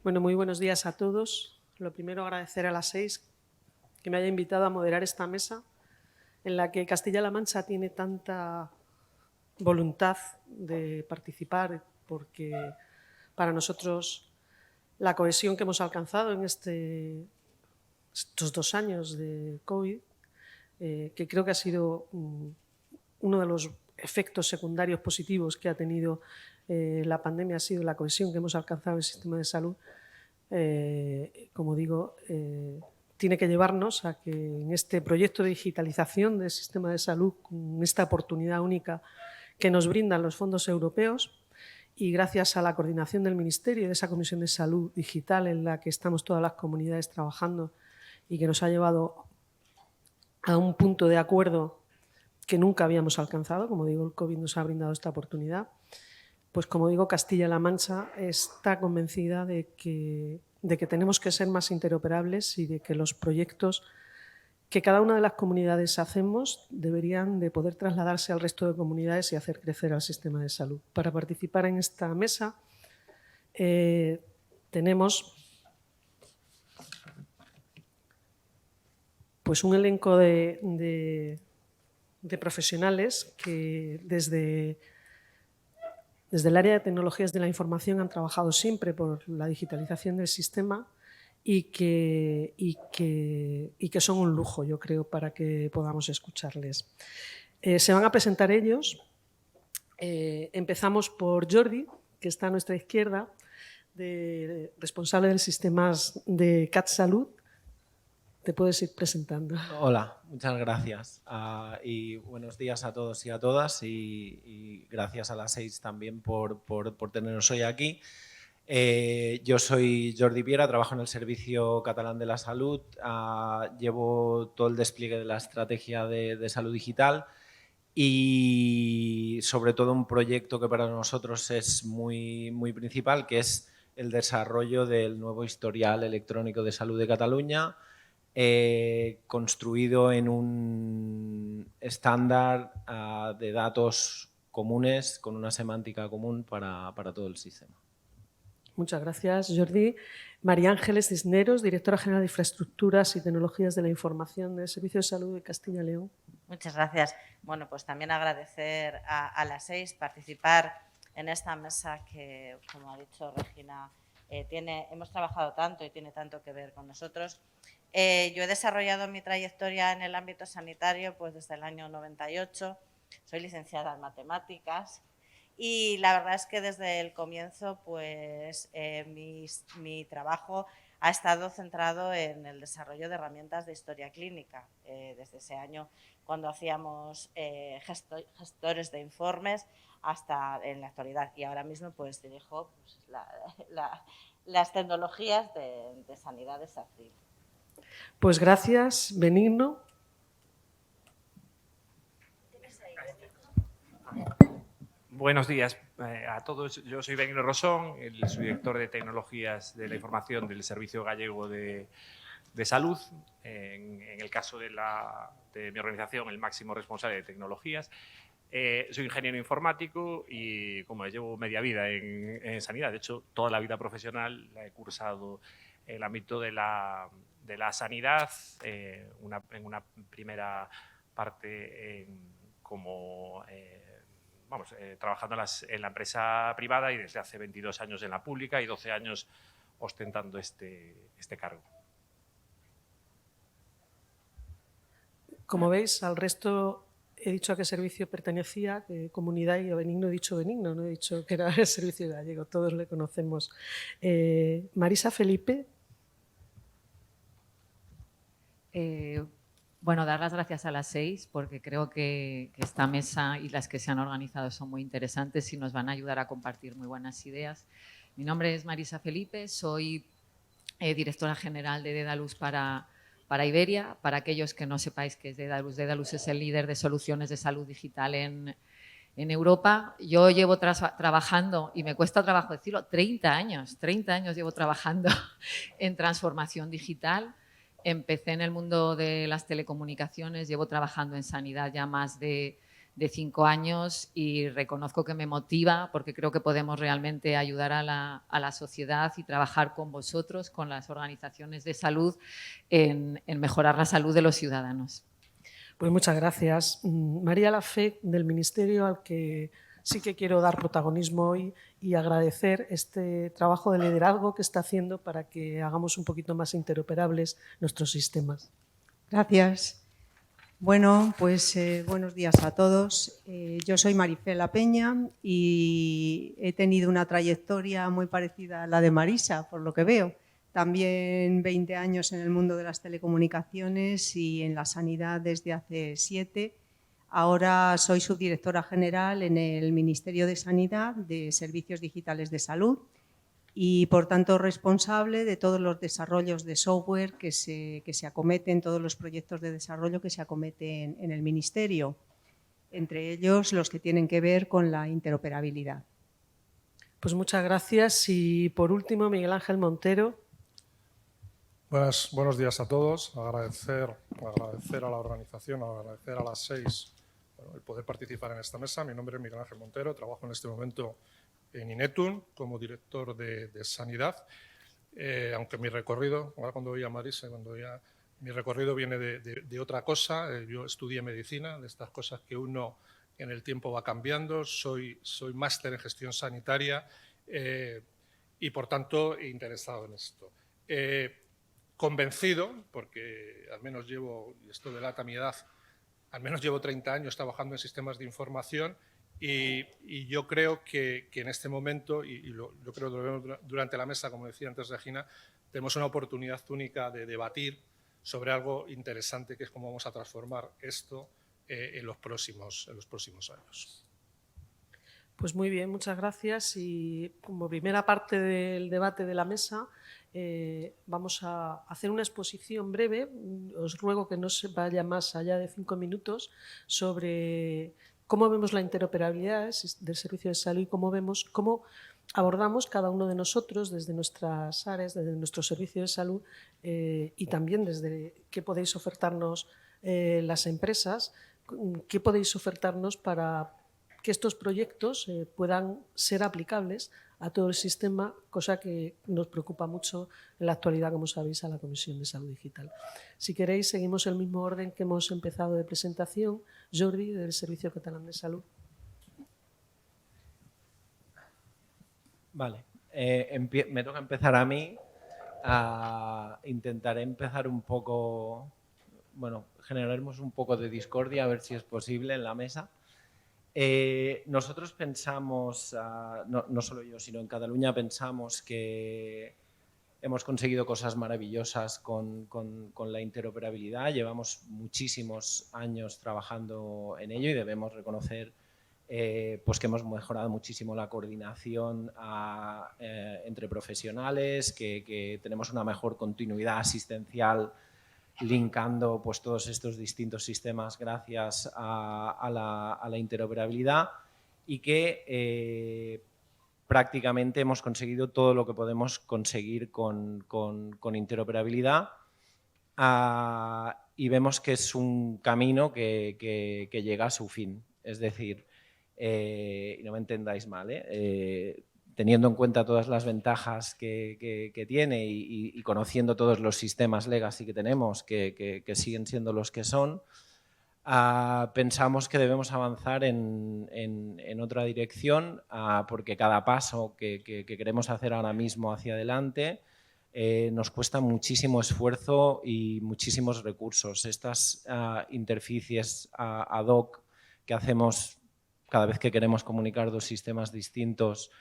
Bueno, muy buenos días a todos. Lo primero, agradecer a las 6 que me haya invitado a moderar esta mesa en la que Castilla-La Mancha tiene tanta voluntad de participar, porque para nosotros la cohesión que hemos alcanzado en estos 2 años de COVID, que creo que ha sido uno de los efectos secundarios positivos que ha tenido la pandemia, ha sido la cohesión que hemos alcanzado en el sistema de salud. Como digo, tiene que llevarnos a que en este proyecto de digitalización del sistema de salud, con esta oportunidad única que nos brindan los fondos europeos y gracias a la coordinación del Ministerio y de esa Comisión de Salud Digital en la que estamos todas las comunidades trabajando y que nos ha llevado a un punto de acuerdo que nunca habíamos alcanzado. Como digo, el COVID nos ha brindado esta oportunidad. Pues como digo, Castilla-La Mancha está convencida de que tenemos que ser más interoperables y de que los proyectos que cada una de las comunidades hacemos deberían de poder trasladarse al resto de comunidades y hacer crecer al sistema de salud. Para participar en esta mesa tenemos pues un elenco de profesionales que desde el área de tecnologías de la información han trabajado siempre por la digitalización del sistema y que son un lujo, yo creo, para que podamos escucharles. Se van a presentar ellos. Empezamos por Jordi, que está a nuestra izquierda, responsable del sistema de CatSalut. Te puedes ir presentando. Hola, muchas gracias y buenos días a todos y a todas y gracias a las 6 también por tenernos hoy aquí. Yo soy Jordi Piera, trabajo en el Servicio Catalán de la Salud, llevo todo el despliegue de la estrategia de salud digital y sobre todo un proyecto que para nosotros es muy principal, que es el desarrollo del nuevo historial electrónico de salud de Cataluña, construido en un estándar de datos comunes con una semántica común para todo el sistema. Muchas gracias, Jordi. María Ángeles Cisneros, directora general de Infraestructuras y Tecnologías de la Información del Servicio de Salud de Castilla y León. Muchas gracias. Bueno, pues también agradecer a las 6 participar en esta mesa que, como ha dicho Regina, hemos trabajado tanto y tiene tanto que ver con nosotros. Yo he desarrollado mi trayectoria en el ámbito sanitario pues desde el año 98. Soy licenciada en matemáticas y la verdad es que desde el comienzo pues mi trabajo ha estado centrado en el desarrollo de herramientas de historia clínica. Desde ese año, cuando hacíamos gestores de informes, hasta en la actualidad. Y ahora mismo pues dirijo pues, las tecnologías de sanidad de SACIL. Pues gracias, Benigno. Buenos días a todos. Yo soy Benigno Rosón, el subdirector de Tecnologías de la Información del Servicio Gallego de Salud. En el caso de mi organización, el máximo responsable de tecnologías. Soy ingeniero informático y como llevo media vida en sanidad, de hecho toda la vida profesional la he cursado en el ámbito de la sanidad, en una primera parte trabajando en la empresa privada y desde hace 22 años en la pública y 12 años ostentando este cargo. Como veis, al resto he dicho a qué servicio pertenecía, qué comunidad, y a Benigno he dicho Benigno, no he dicho que era el servicio gallego, todos le conocemos. Marisa Felipe. Bueno, dar las gracias a las 6 porque creo que esta mesa y las que se han organizado son muy interesantes y nos van a ayudar a compartir muy buenas ideas. Mi nombre es Marisa Felipe, soy directora general de Dedalus para Iberia. Para aquellos que no sepáis qué es Dedalus, Dedalus es el líder de soluciones de salud digital en Europa. Yo llevo trabajando, y me cuesta trabajo decirlo, 30 años llevo trabajando en transformación digital. Empecé en el mundo de las telecomunicaciones, llevo trabajando en sanidad ya más de de 5 años y reconozco que me motiva porque creo que podemos realmente ayudar a la sociedad y trabajar con vosotros, con las organizaciones de salud, en mejorar la salud de los ciudadanos. Pues muchas gracias. María Lafé, del Ministerio, al que sí que quiero dar protagonismo hoy y agradecer este trabajo de liderazgo que está haciendo para que hagamos un poquito más interoperables nuestros sistemas. Gracias. Bueno, pues buenos días a todos. Yo soy Marifé La Peña y he tenido una trayectoria muy parecida a la de Marisa, por lo que veo. También 20 años en el mundo de las telecomunicaciones y en la sanidad desde hace 7. Ahora soy subdirectora general en el Ministerio de Sanidad de Servicios Digitales de Salud y, por tanto, responsable de todos los desarrollos de software que se acometen, todos los proyectos de desarrollo que se acometen en el Ministerio, entre ellos los que tienen que ver con la interoperabilidad. Pues muchas gracias. Y, por último, Miguel Ángel Montero. Buenos días a todos. Agradecer a la organización, agradecer a las 6 el poder participar en esta mesa. Mi nombre es Miguel Ángel Montero, trabajo en este momento en Inetum como director de Sanidad. Aunque mi recorrido, ahora cuando voy a Marisa, mi recorrido viene de otra cosa. Yo estudié medicina, de estas cosas que uno en el tiempo va cambiando. Soy máster en gestión sanitaria y, por tanto, interesado en esto. Convencido, porque al menos llevo, y esto delata mi edad, al menos llevo 30 años trabajando en sistemas de información y yo creo que en este momento, yo creo que lo vemos durante la mesa, como decía antes Regina, tenemos una oportunidad única de debatir sobre algo interesante, que es cómo vamos a transformar esto en los próximos años. Pues muy bien, muchas gracias. Y como primera parte del debate de la mesa, vamos a hacer una exposición breve. Os ruego que no se vaya más allá de 5 minutos sobre cómo vemos la interoperabilidad del servicio de salud y cómo abordamos cada uno de nosotros desde nuestras áreas, desde nuestro servicio de salud y también desde qué podéis ofertarnos las empresas, qué podéis ofertarnos para que estos proyectos puedan ser aplicables a todo el sistema, cosa que nos preocupa mucho en la actualidad, como sabéis, a la Comisión de Salud Digital. Si queréis, seguimos el mismo orden que hemos empezado de presentación. Jordi, del Servicio Catalán de Salud. Vale, me toca empezar a mí. Intentaré empezar un poco, generaremos un poco de discordia, a ver si es posible en la mesa. Nosotros pensamos, no solo yo, sino en Cataluña pensamos que hemos conseguido cosas maravillosas con la interoperabilidad. Llevamos muchísimos años trabajando en ello y debemos reconocer pues que hemos mejorado muchísimo la coordinación entre profesionales, que tenemos una mejor continuidad asistencial linkando pues, todos estos distintos sistemas gracias a la interoperabilidad y que prácticamente hemos conseguido todo lo que podemos conseguir con interoperabilidad y vemos que es un camino que llega a su fin. Es decir, y no me entendáis mal, teniendo en cuenta todas las ventajas que tiene y conociendo todos los sistemas legacy que tenemos, que siguen siendo los que son, pensamos que debemos avanzar en otra dirección porque cada paso que queremos hacer ahora mismo hacia adelante nos cuesta muchísimo esfuerzo y muchísimos recursos. Estas interfaces ad hoc que hacemos cada vez que queremos comunicar dos sistemas distintos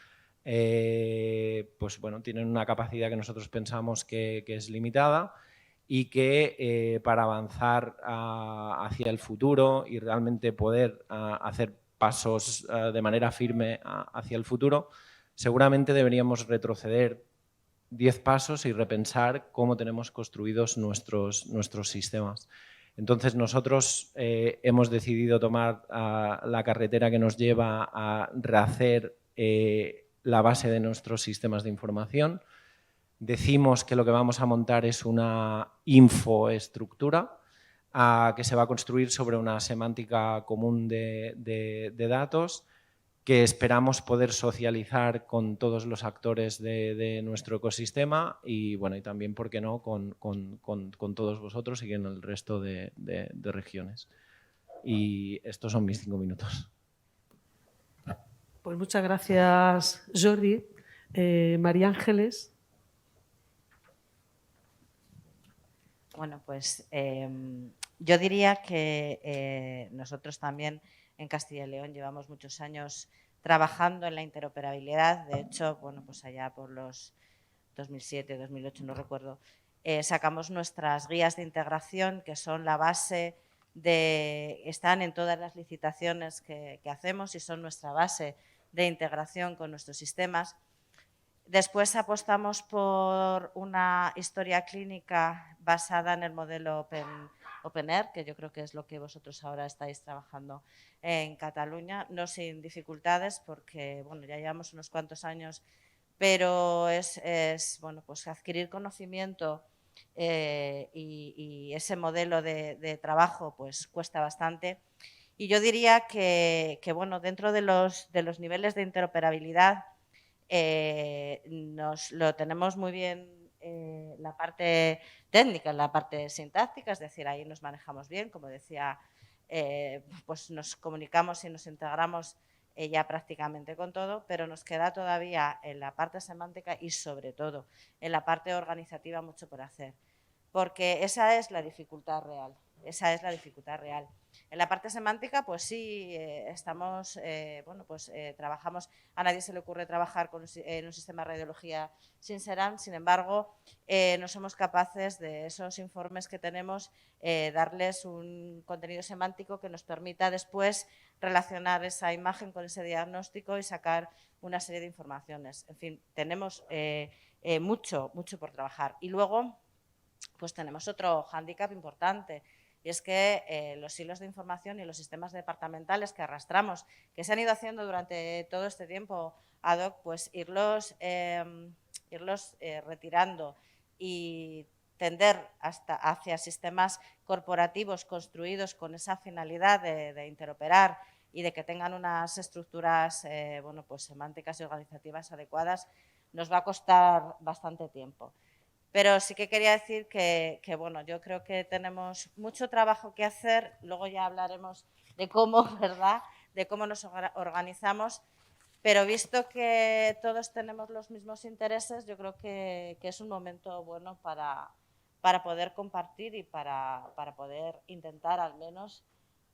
pues bueno, tienen una capacidad que nosotros pensamos que es limitada y que para avanzar hacia el futuro y realmente poder hacer pasos de manera firme hacia el futuro, seguramente deberíamos retroceder 10 pasos y repensar cómo tenemos construidos nuestros sistemas. Entonces nosotros hemos decidido tomar la carretera que nos lleva a rehacer la base de nuestros sistemas de información. Decimos que lo que vamos a montar es una infoestructura que se va a construir sobre una semántica común de datos que esperamos poder socializar con todos los actores de nuestro ecosistema y, bueno, y también, ¿por qué no?, con todos vosotros y en el resto de regiones. Y estos son mis 5 minutos. Pues muchas gracias, Jordi. María Ángeles. Bueno, pues yo diría que nosotros también en Castilla y León llevamos muchos años trabajando en la interoperabilidad. De hecho, bueno, pues allá por los 2007, 2008, no recuerdo, sacamos nuestras guías de integración, que son la base están en todas las licitaciones que hacemos y son nuestra base de integración con nuestros sistemas. Después apostamos por una historia clínica basada en el modelo OpenAir, que yo creo que es lo que vosotros ahora estáis trabajando en Cataluña, no sin dificultades porque bueno, ya llevamos unos cuantos años, pero es bueno, pues adquirir conocimiento y ese modelo de trabajo pues cuesta bastante. Y yo diría que bueno, dentro de los niveles de interoperabilidad nos lo tenemos muy bien la parte técnica, la parte sintáctica, es decir, ahí nos manejamos bien, como decía, pues nos comunicamos y nos integramos ya prácticamente con todo, pero nos queda todavía en la parte semántica y sobre todo en la parte organizativa mucho por hacer, porque esa es la dificultad real. Esa es la dificultad real. En la parte semántica, pues sí, estamos, bueno, pues trabajamos, a nadie se le ocurre trabajar en un sistema de radiología sin SERAM, sin embargo, no somos capaces de esos informes que tenemos darles un contenido semántico que nos permita después relacionar esa imagen con ese diagnóstico y sacar una serie de informaciones. En fin, tenemos mucho por trabajar. Y luego, pues tenemos otro hándicap importante, y es que los hilos de información y los sistemas departamentales que arrastramos, que se han ido haciendo durante todo este tiempo ad hoc, pues irlos retirando y tender hacia sistemas corporativos construidos con esa finalidad de interoperar y de que tengan unas estructuras bueno, pues semánticas y organizativas adecuadas, nos va a costar bastante tiempo. Pero sí que quería decir que bueno, yo creo que tenemos mucho trabajo que hacer, luego ya hablaremos de cómo, ¿verdad?, de cómo nos organizamos, pero visto que todos tenemos los mismos intereses, yo creo que es un momento bueno para poder compartir y para poder intentar al menos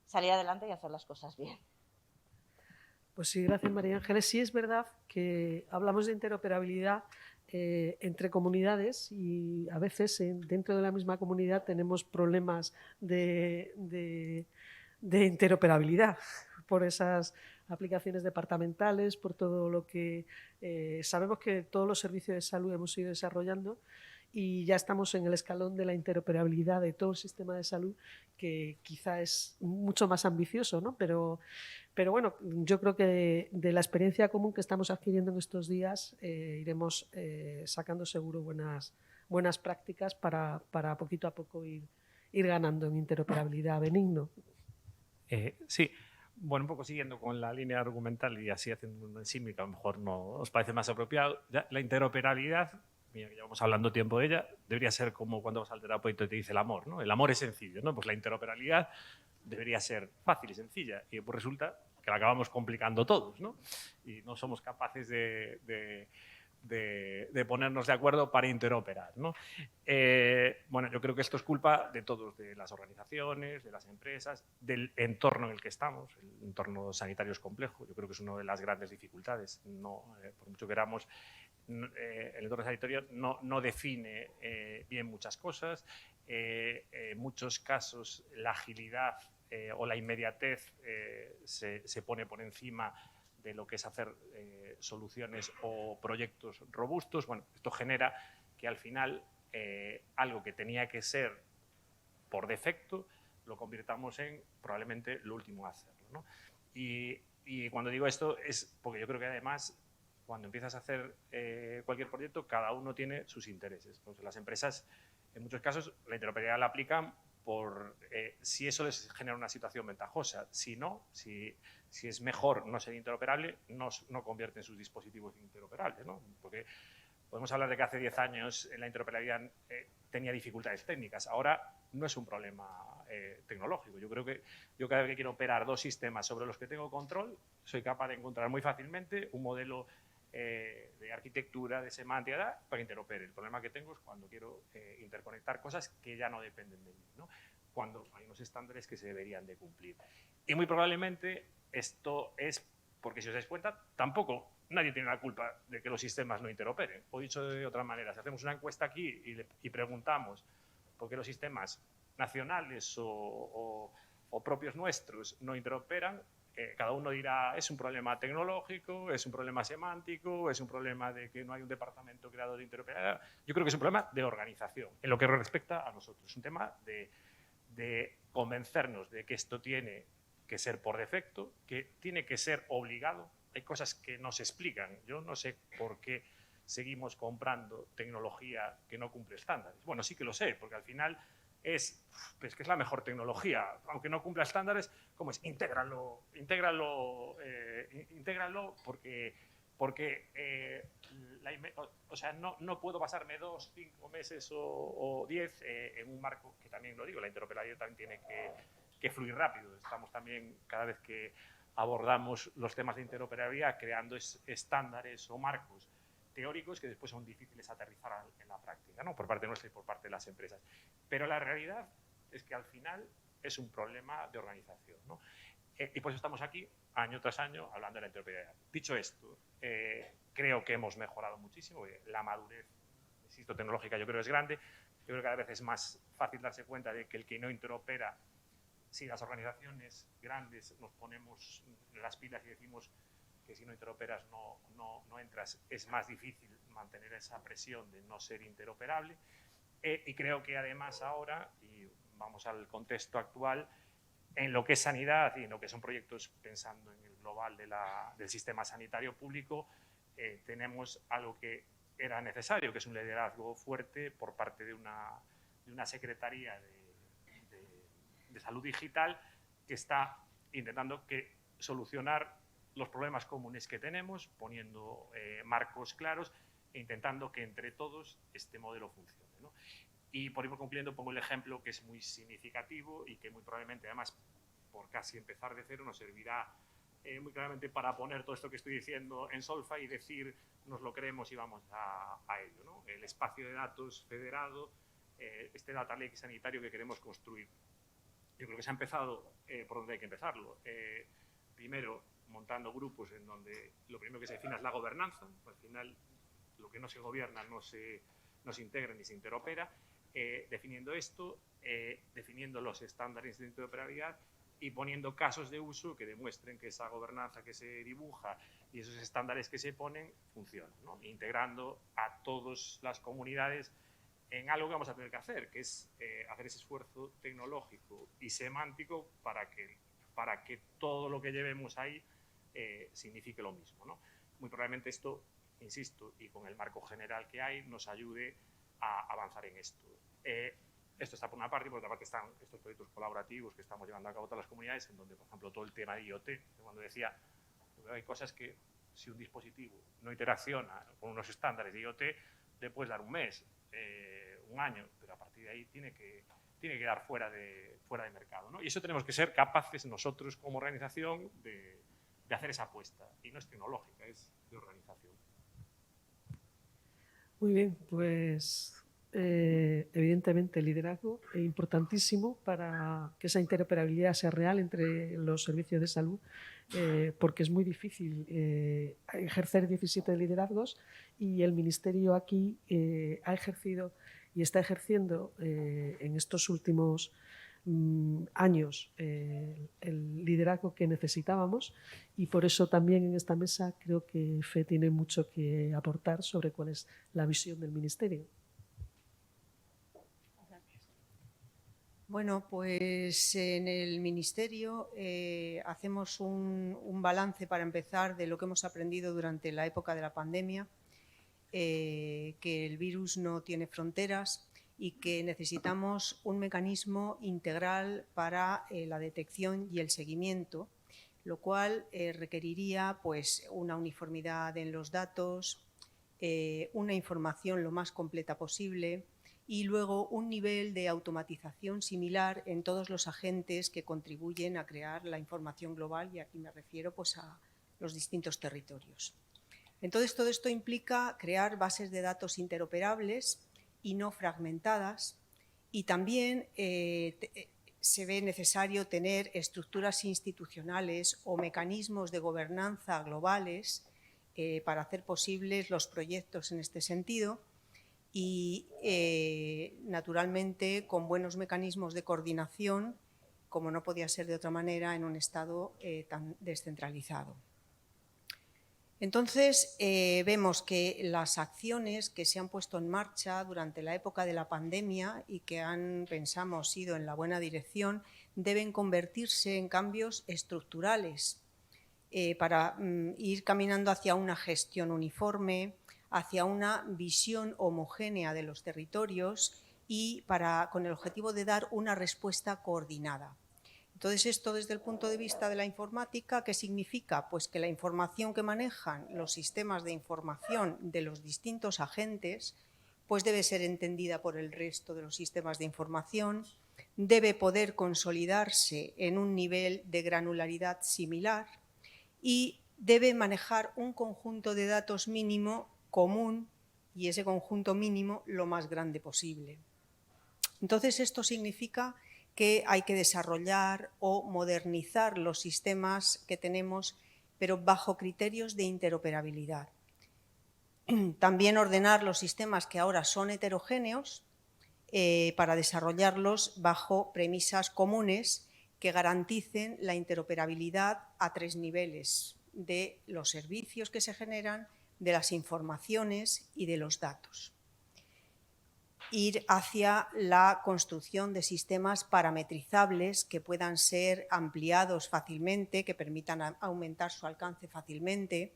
salir adelante y hacer las cosas bien. Pues sí, gracias María Ángeles. Sí es verdad que hablamos de interoperabilidad entre comunidades y a veces dentro de la misma comunidad tenemos problemas de interoperabilidad por esas aplicaciones departamentales, por todo lo que sabemos que todos los servicios de salud hemos ido desarrollando y ya estamos en el escalón de la interoperabilidad de todo el sistema de salud, que quizá es mucho más ambicioso, ¿no? Pero bueno, yo creo que de la experiencia común que estamos adquiriendo en estos días iremos sacando seguro buenas prácticas para poquito a poco ir ganando en interoperabilidad. Benigno. Sí, bueno, un poco siguiendo con la línea argumental y así haciendo un símil que a lo mejor no os parece más apropiado, ya la interoperabilidad, mira que llevamos hablando tiempo de ella, debería ser como cuando vas al terapeuta y te dice el amor, ¿no? El amor es sencillo, ¿no? Pues la interoperabilidad debería ser fácil y sencilla y pues resulta que la acabamos complicando todos, ¿no? Y no somos capaces de ponernos de acuerdo para interoperar, ¿no? Bueno, yo creo que esto es culpa de todos, de las organizaciones, de las empresas, del entorno en el que estamos. El entorno sanitario es complejo, yo creo que es una de las grandes dificultades. No, por mucho que queramos, el entorno sanitario no define bien muchas cosas. En muchos casos la agilidad o la inmediatez se pone por encima de lo que es hacer soluciones o proyectos robustos. Bueno, esto genera que al final algo que tenía que ser por defecto lo convirtamos en probablemente lo último a hacerlo, ¿no? Y cuando digo esto es porque yo creo que además cuando empiezas a hacer cualquier proyecto cada uno tiene sus intereses. Entonces, las empresas en muchos casos la interoperabilidad la aplican por si eso les genera una situación ventajosa. Si no, si es mejor no ser interoperable, no convierten sus dispositivos en interoperables, ¿no? Porque podemos hablar de que hace 10 años la interoperabilidad tenía dificultades técnicas. Ahora no es un problema tecnológico. Yo creo que yo cada vez que quiero operar dos sistemas sobre los que tengo control, soy capaz de encontrar muy fácilmente un modelo de arquitectura, de semántica, para que interopere. El problema que tengo es cuando quiero interconectar cosas que ya no dependen de mí, ¿no? Cuando hay unos estándares que se deberían de cumplir. Y muy probablemente esto es porque, si os dais cuenta, tampoco nadie tiene la culpa de que los sistemas no interoperen. O dicho de otra manera, si hacemos una encuesta aquí y preguntamos por qué los sistemas nacionales o propios nuestros no interoperan, cada uno dirá, es un problema tecnológico, es un problema semántico, es un problema de que no hay un departamento creado de interoperabilidad. Yo creo que es un problema de organización, en lo que respecta a nosotros. Es un tema de convencernos de que esto tiene que ser por defecto, que tiene que ser obligado. Hay cosas que no se explican. Yo no sé por qué seguimos comprando tecnología que no cumple estándares. Bueno, sí que lo sé, porque al final es que es la mejor tecnología, aunque no cumpla estándares. ¿Cómo es? Intégralo porque o sea, no puedo pasarme 2, 5 meses o 10 en un marco que, también lo digo, la interoperabilidad también tiene que fluir rápido. Estamos también, cada vez que abordamos los temas de interoperabilidad, creando estándares o marcos teóricos que después son difíciles de aterrizar en la práctica, ¿no? Por parte nuestra y por parte de las empresas. Pero la realidad es que al final es un problema de organización, ¿no? Y por eso estamos aquí, año tras año, hablando de la interoperabilidad. Dicho esto, creo que hemos mejorado muchísimo. La madurez, insisto, tecnológica, yo creo que es grande. Yo creo que cada vez es más fácil darse cuenta de que el que no interopera, si las organizaciones grandes nos ponemos las pilas y decimos que si no interoperas no entras, es más difícil mantener esa presión de no ser interoperable. Y creo que además ahora, y vamos al contexto actual, en lo que es sanidad y en lo que son proyectos pensando en el global del sistema sanitario público, tenemos algo que era necesario, que es un liderazgo fuerte por parte de una secretaría de salud digital que está intentando solucionar los problemas comunes que tenemos, poniendo marcos claros e intentando que entre todos este modelo funcione, ¿no? Y por ir concluyendo, pongo el ejemplo que es muy significativo y que muy probablemente, además, por casi empezar de cero, nos servirá muy claramente para poner todo esto que estoy diciendo en solfa y decir, nos lo creemos y vamos a ello, ¿no? El espacio de datos federado, este data lake sanitario que queremos construir. Yo creo que se ha empezado por donde hay que empezarlo. Primero, montando grupos en donde lo primero que se define es la gobernanza. Al final, lo que no se gobierna no se integra ni se interopera. Definiendo esto, definiendo los estándares de interoperabilidad y poniendo casos de uso que demuestren que esa gobernanza que se dibuja y esos estándares que se ponen funcionan, ¿no? Integrando a todas las comunidades en algo que vamos a tener que hacer, que es hacer ese esfuerzo tecnológico y semántico para que todo lo que llevemos ahí signifique lo mismo, ¿no? Muy probablemente esto, insisto, y con el marco general que hay, nos ayude a avanzar en esto. Esto está por una parte, y por otra parte están estos proyectos colaborativos que estamos llevando a cabo todas las comunidades, en donde, por ejemplo, todo el tema de IoT, cuando decía, hay cosas que si un dispositivo no interacciona con unos estándares de IoT, le puedes dar un mes, un año, pero a partir de ahí tiene que quedar fuera de mercado, ¿no? Y eso tenemos que ser capaces nosotros como organización de hacer esa apuesta. Y no es tecnológica, es de organización. Muy bien, pues evidentemente el liderazgo es importantísimo para que esa interoperabilidad sea real entre los servicios de salud, porque es muy difícil ejercer 17 liderazgos y el Ministerio aquí ha ejercido y está ejerciendo en estos últimos años el liderazgo que necesitábamos, y por eso también en esta mesa creo que FE tiene mucho que aportar sobre cuál es la visión del Ministerio. Bueno, pues en el Ministerio hacemos un balance para empezar de lo que hemos aprendido durante la época de la pandemia, que el virus no tiene fronteras y que necesitamos un mecanismo integral para la detección y el seguimiento, lo cual requeriría pues, una uniformidad en los datos, una información lo más completa posible y luego un nivel de automatización similar en todos los agentes que contribuyen a crear la información global, y aquí me refiero pues, a los distintos territorios. Entonces, todo esto implica crear bases de datos interoperables y no fragmentadas, y también se ve necesario tener estructuras institucionales o mecanismos de gobernanza globales para hacer posibles los proyectos en este sentido y, naturalmente, con buenos mecanismos de coordinación, como no podía ser de otra manera en un Estado tan descentralizado. Entonces, vemos que las acciones que se han puesto en marcha durante la época de la pandemia y que pensamos, ido en la buena dirección, deben convertirse en cambios estructurales para ir caminando hacia una gestión uniforme, hacia una visión homogénea de los territorios y con el objetivo de dar una respuesta coordinada. Entonces, esto desde el punto de vista de la informática, ¿qué significa? Pues que la información que manejan los sistemas de información de los distintos agentes pues debe ser entendida por el resto de los sistemas de información, debe poder consolidarse en un nivel de granularidad similar y debe manejar un conjunto de datos mínimo común y ese conjunto mínimo lo más grande posible. Entonces, esto significa que hay que desarrollar o modernizar los sistemas que tenemos, pero bajo criterios de interoperabilidad. También ordenar los sistemas que ahora son heterogéneos para desarrollarlos bajo premisas comunes que garanticen la interoperabilidad a 3 niveles de los servicios que se generan, de las informaciones y de los datos. Ir hacia la construcción de sistemas parametrizables que puedan ser ampliados fácilmente, que permitan aumentar su alcance fácilmente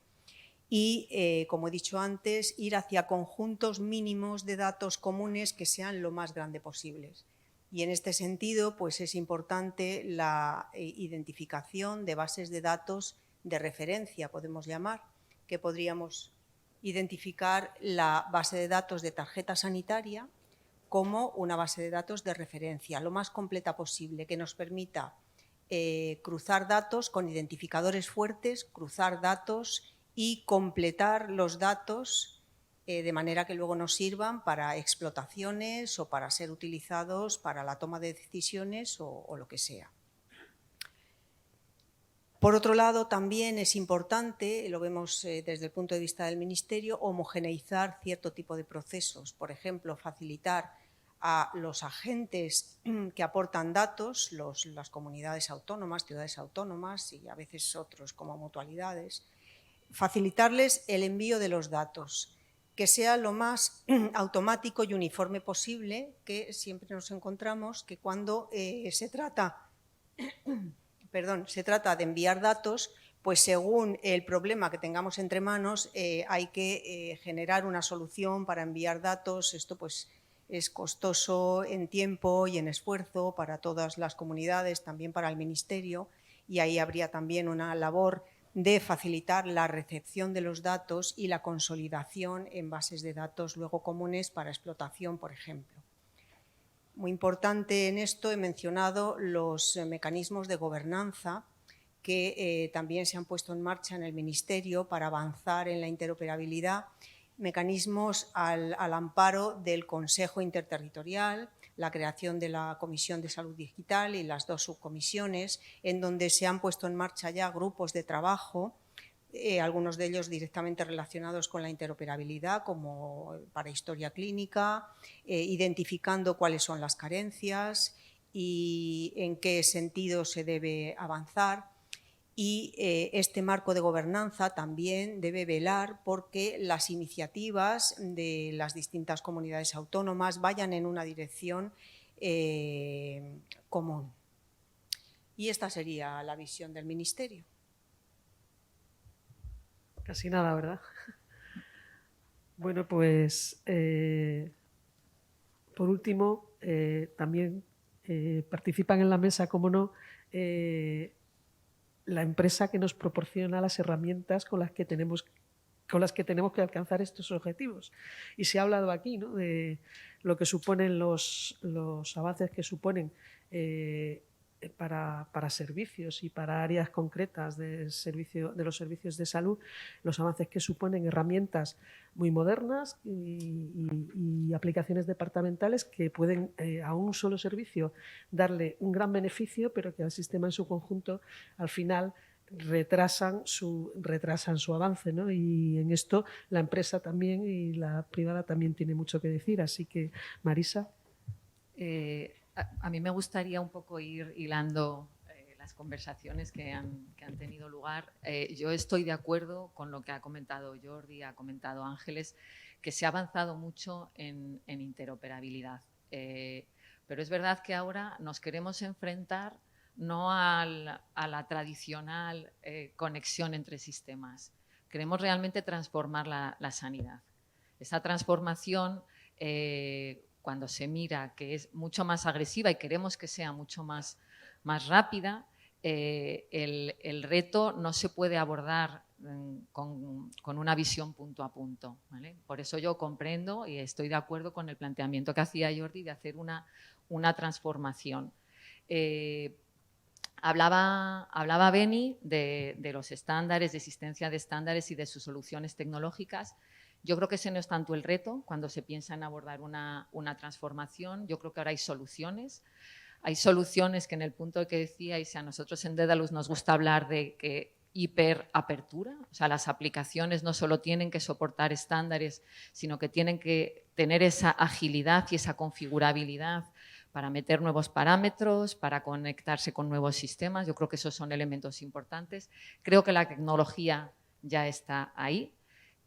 y, como he dicho antes, ir hacia conjuntos mínimos de datos comunes que sean lo más grande posibles. Y en este sentido, pues es importante la identificación de bases de datos de referencia, podemos llamar, que podríamos identificar la base de datos de tarjeta sanitaria como una base de datos de referencia, lo más completa posible, que nos permita cruzar datos con identificadores fuertes, cruzar datos y completar los datos de manera que luego nos sirvan para explotaciones o para ser utilizados para la toma de decisiones o lo que sea. Por otro lado, también es importante, lo vemos desde el punto de vista del Ministerio, homogeneizar cierto tipo de procesos. Por ejemplo, facilitar a los agentes que aportan datos, las comunidades autónomas, ciudades autónomas y a veces otros como mutualidades, facilitarles el envío de los datos, que sea lo más automático y uniforme posible, que siempre nos encontramos que cuando se trata de enviar datos, pues según el problema que tengamos entre manos hay que generar una solución para enviar datos. Esto pues es costoso en tiempo y en esfuerzo para todas las comunidades, también para el Ministerio, y ahí habría también una labor de facilitar la recepción de los datos y la consolidación en bases de datos luego comunes para explotación, por ejemplo. Muy importante en esto he mencionado los mecanismos de gobernanza que también se han puesto en marcha en el Ministerio para avanzar en la interoperabilidad, mecanismos al amparo del Consejo Interterritorial, la creación de la Comisión de Salud Digital y las 2 subcomisiones, en donde se han puesto en marcha ya grupos de trabajo, algunos de ellos directamente relacionados con la interoperabilidad, como para historia clínica, identificando cuáles son las carencias y en qué sentido se debe avanzar. Y este marco de gobernanza también debe velar porque las iniciativas de las distintas comunidades autónomas vayan en una dirección común. Y esta sería la visión del Ministerio. Casi nada, ¿verdad? Bueno, pues por último, también participan en la mesa, como no, la empresa que nos proporciona las herramientas con las que tenemos que alcanzar estos objetivos. Y se ha hablado aquí, ¿no?, de lo que suponen los avances que suponen para servicios y para áreas concretas de los servicios de salud, los avances que suponen herramientas muy modernas y aplicaciones departamentales que pueden a un solo servicio darle un gran beneficio, pero que al sistema en su conjunto al final retrasan su avance, ¿no? Y en esto la empresa también y la privada también tiene mucho que decir. Así que, Marisa. A mí me gustaría un poco ir hilando las conversaciones que han tenido lugar. Yo estoy de acuerdo con lo que ha comentado Jordi, ha comentado Ángeles, que se ha avanzado mucho en interoperabilidad. Pero es verdad que ahora nos queremos enfrentar no a la tradicional conexión entre sistemas. Queremos realmente transformar la sanidad. Esa transformación, cuando se mira que es mucho más agresiva y queremos que sea mucho más rápida, el reto no se puede abordar con una visión punto a punto, ¿vale? Por eso yo comprendo y estoy de acuerdo con el planteamiento que hacía Jordi de hacer una transformación. Hablaba Beni de los estándares, de existencia de estándares y de sus soluciones tecnológicas. Yo creo que ese no es tanto el reto cuando se piensa en abordar una transformación. Yo creo que ahora hay soluciones. Hay soluciones que en el punto que decíais, a nosotros en Dedalus nos gusta hablar de que hiperapertura, o sea, las aplicaciones no solo tienen que soportar estándares, sino que tienen que tener esa agilidad y esa configurabilidad para meter nuevos parámetros, para conectarse con nuevos sistemas. Yo creo que esos son elementos importantes. Creo que la tecnología ya está ahí.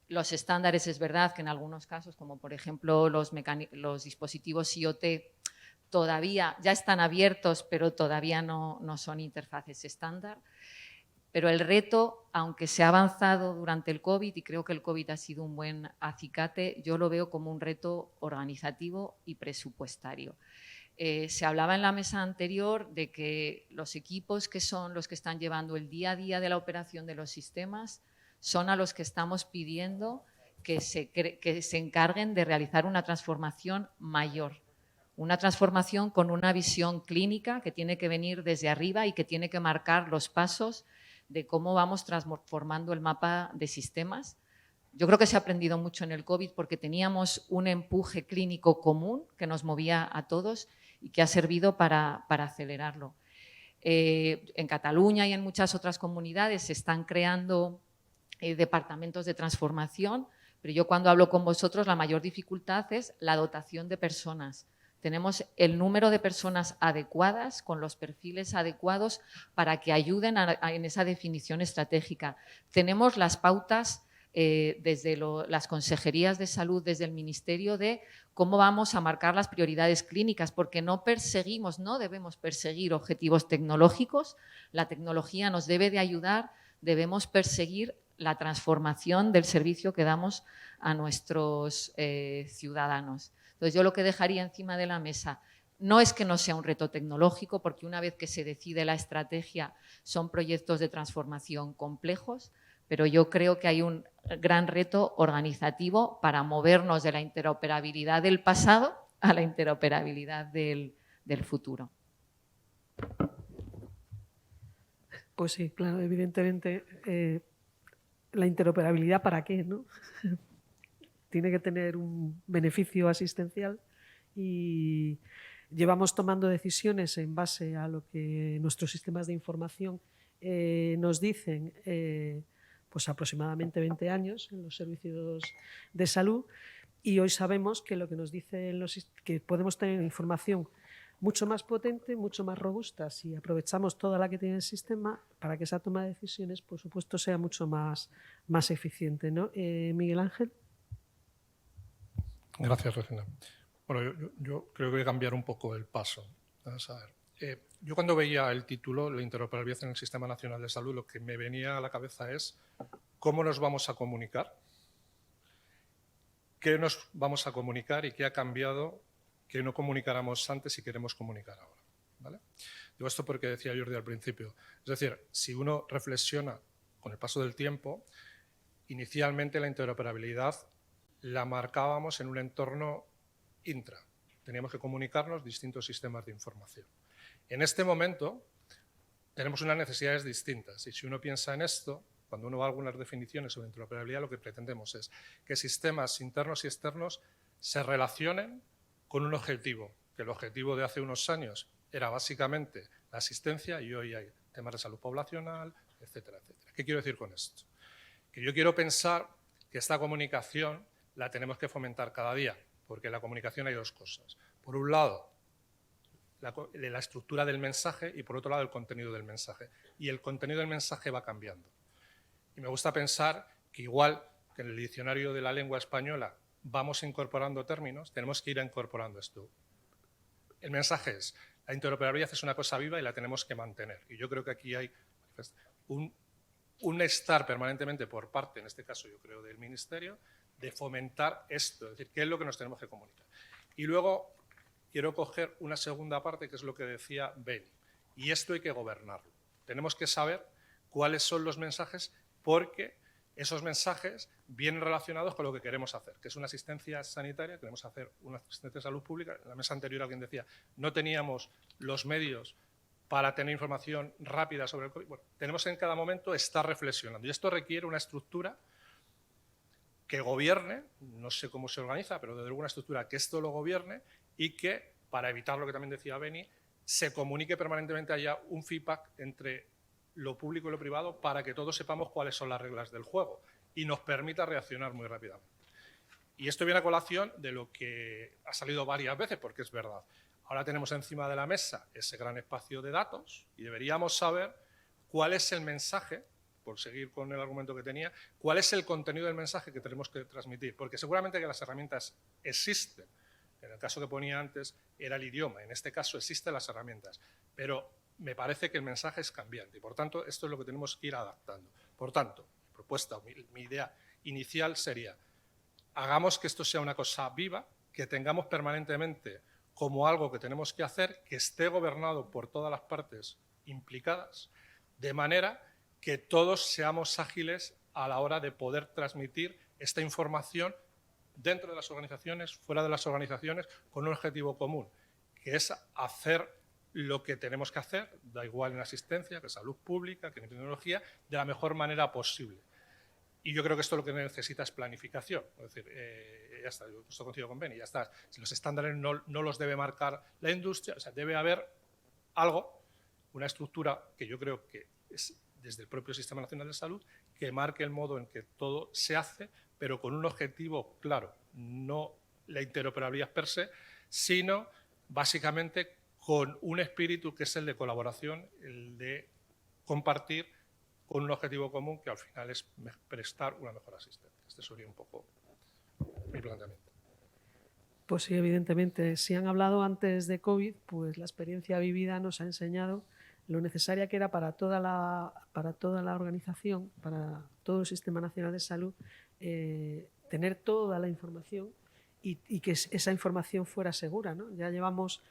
Los estándares, es verdad que en algunos casos, como por ejemplo los dispositivos IoT, todavía ya están abiertos, pero todavía no son interfaces estándar. Pero el reto, aunque se ha avanzado durante el COVID, y creo que el COVID ha sido un buen acicate, yo lo veo como un reto organizativo y presupuestario. Se hablaba en la mesa anterior de que los equipos que son los que están llevando el día a día de la operación de los sistemas son a los que estamos pidiendo que se encarguen de realizar una transformación mayor. Una transformación con una visión clínica que tiene que venir desde arriba y que tiene que marcar los pasos de cómo vamos transformando el mapa de sistemas. Yo creo que se ha aprendido mucho en el COVID porque teníamos un empuje clínico común que nos movía a todos y que ha servido para acelerarlo. En Cataluña y en muchas otras comunidades se están creando departamentos de transformación, pero yo cuando hablo con vosotros la mayor dificultad es la dotación de personas. Tenemos el número de personas adecuadas, con los perfiles adecuados para que ayuden en esa definición estratégica. Tenemos las pautas desde las consejerías de salud, desde el ministerio, de cómo vamos a marcar las prioridades clínicas, porque no debemos perseguir objetivos tecnológicos. La tecnología nos debe de ayudar, debemos perseguir la transformación del servicio que damos a nuestros ciudadanos. Entonces, yo lo que dejaría encima de la mesa no es que no sea un reto tecnológico, porque una vez que se decide la estrategia son proyectos de transformación complejos, pero yo creo que hay un gran reto organizativo para movernos de la interoperabilidad del pasado a la interoperabilidad del futuro. Pues sí, claro, evidentemente, la interoperabilidad, ¿para qué, no? Tiene que tener un beneficio asistencial y llevamos tomando decisiones en base a lo que nuestros sistemas de información nos dicen pues aproximadamente 20 años en los servicios de salud, y hoy sabemos que lo que nos dicen que podemos tener información mucho más potente, mucho más robusta, si aprovechamos toda la que tiene el sistema para que esa toma de decisiones, por supuesto, sea mucho más eficiente, ¿no? Miguel Ángel. Gracias, Regina. Bueno, yo creo que voy a cambiar un poco el paso. Vamos a ver. Yo cuando veía el título, la interoperabilidad en el Sistema Nacional de Salud, lo que me venía a la cabeza es cómo nos vamos a comunicar, qué nos vamos a comunicar y qué ha cambiado que no comunicáramos antes y queremos comunicar ahora, ¿vale? Digo esto porque decía Jordi al principio. Es decir, si uno reflexiona con el paso del tiempo, inicialmente la interoperabilidad la marcábamos en un entorno intra. Teníamos que comunicarnos distintos sistemas de información. En este momento tenemos unas necesidades distintas y si uno piensa en esto, cuando uno va a algunas definiciones sobre interoperabilidad, lo que pretendemos es que sistemas internos y externos se relacionen con un objetivo, que el objetivo de hace unos años era básicamente la asistencia y hoy hay temas de salud poblacional, etcétera, etcétera. ¿Qué quiero decir con esto? Que yo quiero pensar que esta comunicación la tenemos que fomentar cada día, porque en la comunicación hay dos cosas. Por un lado, la estructura del mensaje y por otro lado el contenido del mensaje. Y el contenido del mensaje va cambiando. Y me gusta pensar que igual que en el diccionario de la lengua española vamos incorporando términos, tenemos que ir incorporando esto. El mensaje es, la interoperabilidad es una cosa viva y la tenemos que mantener. Y yo creo que aquí hay un estar permanentemente por parte, en este caso yo creo del Ministerio, de fomentar esto, es decir, qué es lo que nos tenemos que comunicar. Y luego quiero coger una segunda parte, que es lo que decía Beni, y esto hay que gobernarlo. Tenemos que saber cuáles son los mensajes, porque esos mensajes vienen relacionados con lo que queremos hacer, que es una asistencia sanitaria, queremos hacer una asistencia de salud pública. En la mesa anterior alguien decía, no teníamos los medios para tener información rápida sobre el COVID. Bueno, tenemos en cada momento estar reflexionando, y esto requiere una estructura que gobierne, no sé cómo se organiza, pero desde alguna estructura que esto lo gobierne y que, para evitar lo que también decía Beni, se comunique permanentemente, haya un feedback entre lo público y lo privado para que todos sepamos cuáles son las reglas del juego y nos permita reaccionar muy rápidamente. Y esto viene a colación de lo que ha salido varias veces, porque es verdad. Ahora tenemos encima de la mesa ese gran espacio de datos y deberíamos saber cuál es el mensaje, por seguir con el argumento que tenía, cuál es el contenido del mensaje que tenemos que transmitir, porque seguramente que las herramientas existen. En el caso que ponía antes era el idioma, en este caso existen las herramientas, pero me parece que el mensaje es cambiante y por tanto esto es lo que tenemos que ir adaptando. Por tanto, mi propuesta, mi idea inicial sería, hagamos que esto sea una cosa viva, que tengamos permanentemente como algo que tenemos que hacer, que esté gobernado por todas las partes implicadas, de manera que todos seamos ágiles a la hora de poder transmitir esta información dentro de las organizaciones, fuera de las organizaciones, con un objetivo común, que es hacer lo que tenemos que hacer, da igual en asistencia, que en salud pública, que en epidemiología, de la mejor manera posible. Y yo creo que esto lo que necesita es planificación. Es decir, ya está, yo estoy contigo con Beni, ya está. Si los estándares no los debe marcar la industria, o sea, debe haber algo, una estructura que yo creo que es desde el propio Sistema Nacional de Salud, que marque el modo en que todo se hace, pero con un objetivo claro, no la interoperabilidad per se, sino básicamente con un espíritu que es el de colaboración, el de compartir con un objetivo común que al final es prestar una mejor asistencia. Este sería un poco mi planteamiento. Pues sí, evidentemente. Si han hablado antes de COVID, pues la experiencia vivida nos ha enseñado lo necesaria que era para toda la organización, para todo el Sistema Nacional de Salud, tener toda la información y que esa información fuera segura, ¿no? Ya llevamos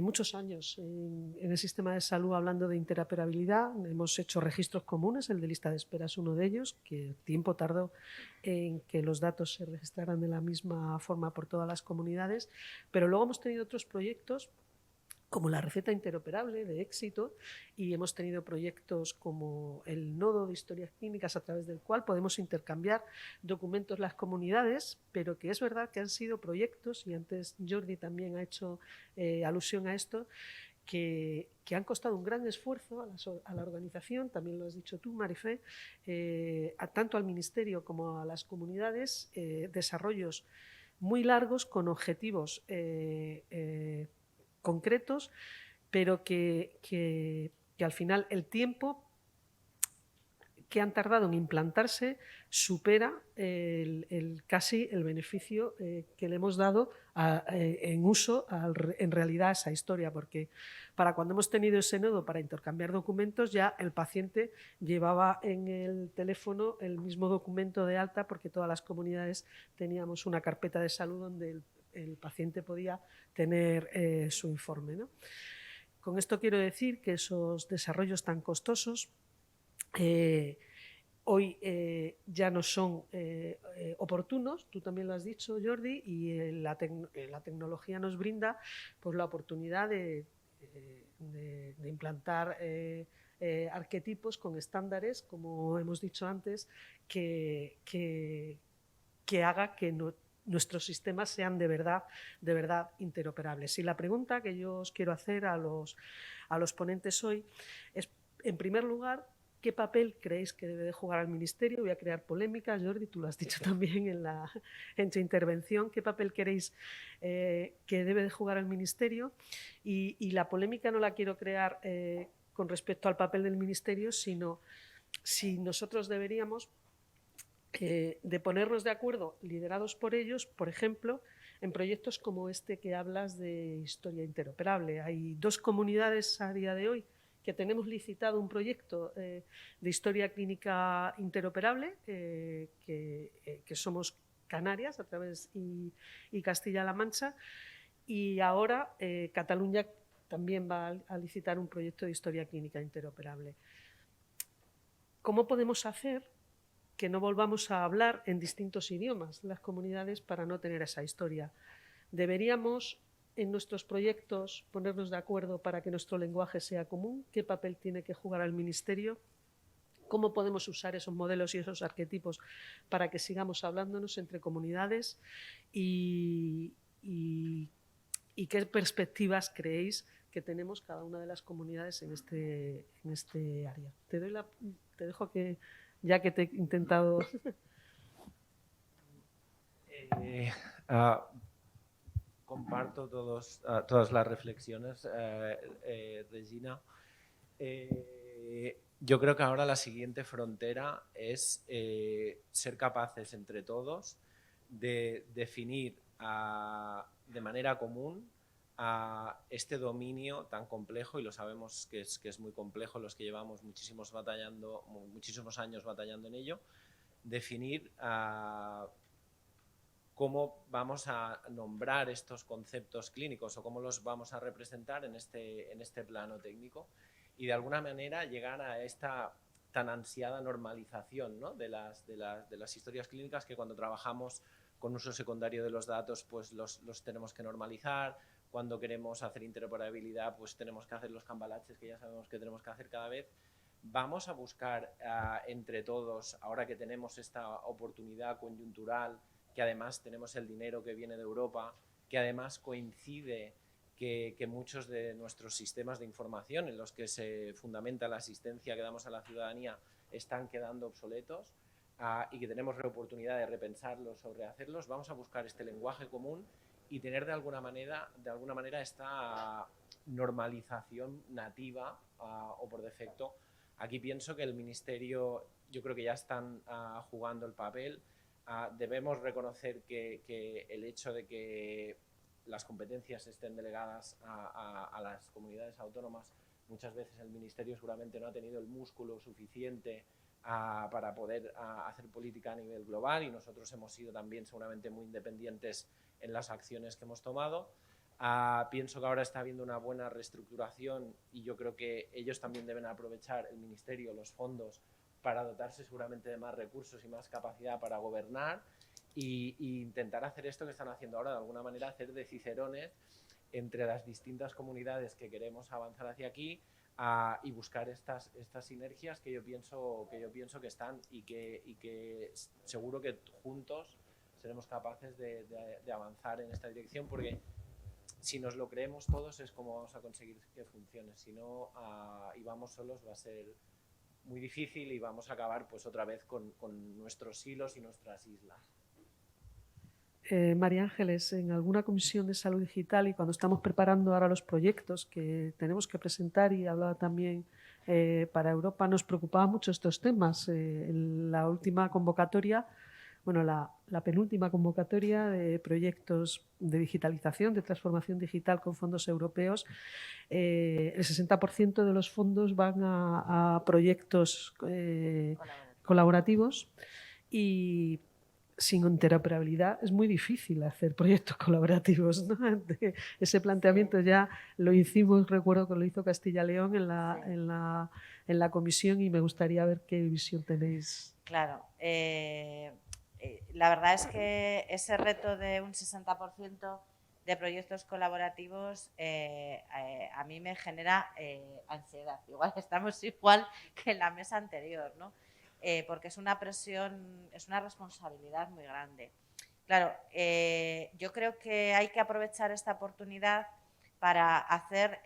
muchos años en el sistema de salud hablando de interoperabilidad. Hemos hecho registros comunes, el de lista de espera es uno de ellos, que tiempo tardó en que los datos se registraran de la misma forma por todas las comunidades, pero luego hemos tenido otros proyectos como la receta interoperable de éxito, y hemos tenido proyectos como el nodo de historias clínicas a través del cual podemos intercambiar documentos las comunidades, pero que es verdad que han sido proyectos, y antes Jordi también ha hecho alusión a esto, que han costado un gran esfuerzo a la organización, también lo has dicho tú, Marifé, tanto al Ministerio como a las comunidades, desarrollos muy largos con objetivos concretos, pero que al final el tiempo que han tardado en implantarse supera casi el beneficio que le hemos dado en uso en realidad a esa historia, porque para cuando hemos tenido ese nodo para intercambiar documentos, ya el paciente llevaba en el teléfono el mismo documento de alta, porque todas las comunidades teníamos una carpeta de salud donde el el paciente podía tener su informe, ¿no? Con esto quiero decir que esos desarrollos tan costosos hoy ya no son oportunos, tú también lo has dicho, Jordi, y la tecnología nos brinda pues, la oportunidad de implantar arquetipos con estándares, como hemos dicho antes, que haga que nuestros sistemas sean de verdad interoperables. Y la pregunta que yo os quiero hacer a los ponentes hoy es, en primer lugar, ¿qué papel creéis que debe de jugar el Ministerio? Voy a crear polémica, Jordi, tú lo has dicho también en tu intervención. ¿Qué papel queréis que debe de jugar el Ministerio? Y la polémica no la quiero crear con respecto al papel del Ministerio, sino si nosotros deberíamos de ponernos de acuerdo, liderados por ellos, por ejemplo, en proyectos como este que hablas de historia interoperable. Hay 2 comunidades a día de hoy que tenemos licitado un proyecto de historia clínica interoperable, que somos Canarias a través y Castilla-La Mancha, y ahora Cataluña también va a licitar un proyecto de historia clínica interoperable. ¿Cómo podemos hacer que no volvamos a hablar en distintos idiomas las comunidades para no tener esa historia? ¿Deberíamos en nuestros proyectos ponernos de acuerdo para que nuestro lenguaje sea común? ¿Qué papel tiene que jugar el Ministerio? ¿Cómo podemos usar esos modelos y esos arquetipos para que sigamos hablándonos entre comunidades? ¿Y qué perspectivas creéis que tenemos cada una de las comunidades en este área? Te dejo que, ya que te he intentado... Comparto todas las reflexiones, Regina. Yo creo que ahora la siguiente frontera es ser capaces entre todos de definir de manera común este dominio tan complejo, y lo sabemos que es muy complejo, los que llevamos muchísimos años batallando en ello, definir cómo vamos a nombrar estos conceptos clínicos o cómo los vamos a representar en este plano técnico, y de alguna manera llegar a esta tan ansiada normalización, ¿no? de las historias clínicas, que cuando trabajamos con uso secundario de los datos pues los tenemos que normalizar. Cuando queremos hacer interoperabilidad pues tenemos que hacer los cambalaches que ya sabemos que tenemos que hacer cada vez. Vamos a buscar entre todos, ahora que tenemos esta oportunidad coyuntural, que además tenemos el dinero que viene de Europa, que además coincide que muchos de nuestros sistemas de información en los que se fundamenta la asistencia que damos a la ciudadanía están quedando obsoletos, y que tenemos la oportunidad de repensarlos o rehacerlos. Vamos a buscar este lenguaje común y tener de alguna manera esta normalización nativa o por defecto. Aquí pienso que el Ministerio, yo creo que ya están jugando el papel. Debemos reconocer que el hecho de que las competencias estén delegadas a las comunidades autónomas, muchas veces el Ministerio seguramente no ha tenido el músculo suficiente para poder hacer política a nivel global, y nosotros hemos sido también seguramente muy independientes en las acciones que hemos tomado. Pienso que ahora está habiendo una buena reestructuración, y yo creo que ellos también deben aprovechar, el Ministerio, los fondos, para dotarse seguramente de más recursos y más capacidad para gobernar e intentar hacer esto que están haciendo ahora, de alguna manera hacer de cicerones entre las distintas comunidades que queremos avanzar hacia aquí, y buscar estas sinergias que yo pienso que están, y que seguro que juntos seremos capaces de avanzar en esta dirección, porque si nos lo creemos todos es como vamos a conseguir que funcione. Si no, y vamos solos, va a ser muy difícil y vamos a acabar pues otra vez con nuestros hilos y nuestras islas. María Ángeles, en alguna comisión de salud digital, y cuando estamos preparando ahora los proyectos que tenemos que presentar, y hablaba también para Europa, nos preocupaban mucho estos temas. En la última convocatoria, bueno, la penúltima convocatoria de proyectos de digitalización, de transformación digital con fondos europeos, el 60% de los fondos van a proyectos colaborativos, y sin interoperabilidad es muy difícil hacer proyectos colaborativos, ¿no? Ese planteamiento ya lo hicimos, recuerdo que lo hizo Castilla-León en la comisión, y me gustaría ver qué visión tenéis. Claro, la verdad es que ese reto de un 60% de proyectos colaborativos a mí me genera ansiedad. Igual estamos igual que en la mesa anterior, ¿no? Porque es una presión, es una responsabilidad muy grande. Claro, yo creo que hay que aprovechar esta oportunidad para hacer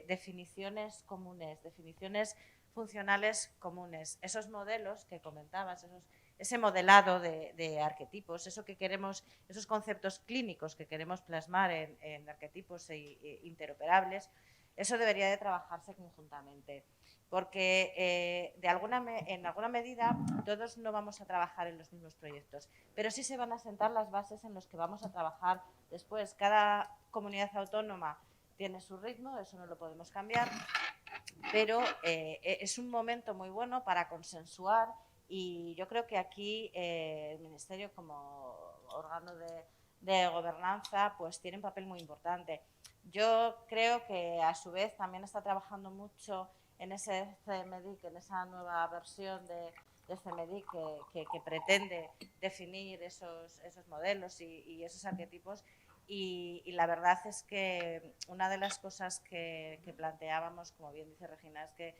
definiciones comunes, definiciones funcionales comunes. Esos modelos que comentabas, ese modelado de arquetipos, eso que queremos, esos conceptos clínicos que queremos plasmar en arquetipos interoperables, eso debería de trabajarse conjuntamente. Porque en alguna medida todos no vamos a trabajar en los mismos proyectos, pero sí se van a sentar las bases en los que vamos a trabajar después. Cada comunidad autónoma tiene su ritmo, eso no lo podemos cambiar, pero es un momento muy bueno para consensuar, y yo creo que aquí el Ministerio, como órgano de gobernanza, pues tiene un papel muy importante. Yo creo que a su vez también está trabajando mucho en ese CMDIC, en esa nueva versión de CMDIC que pretende definir esos modelos y esos arquetipos. Y la verdad es que una de las cosas que planteábamos, como bien dice Regina, es que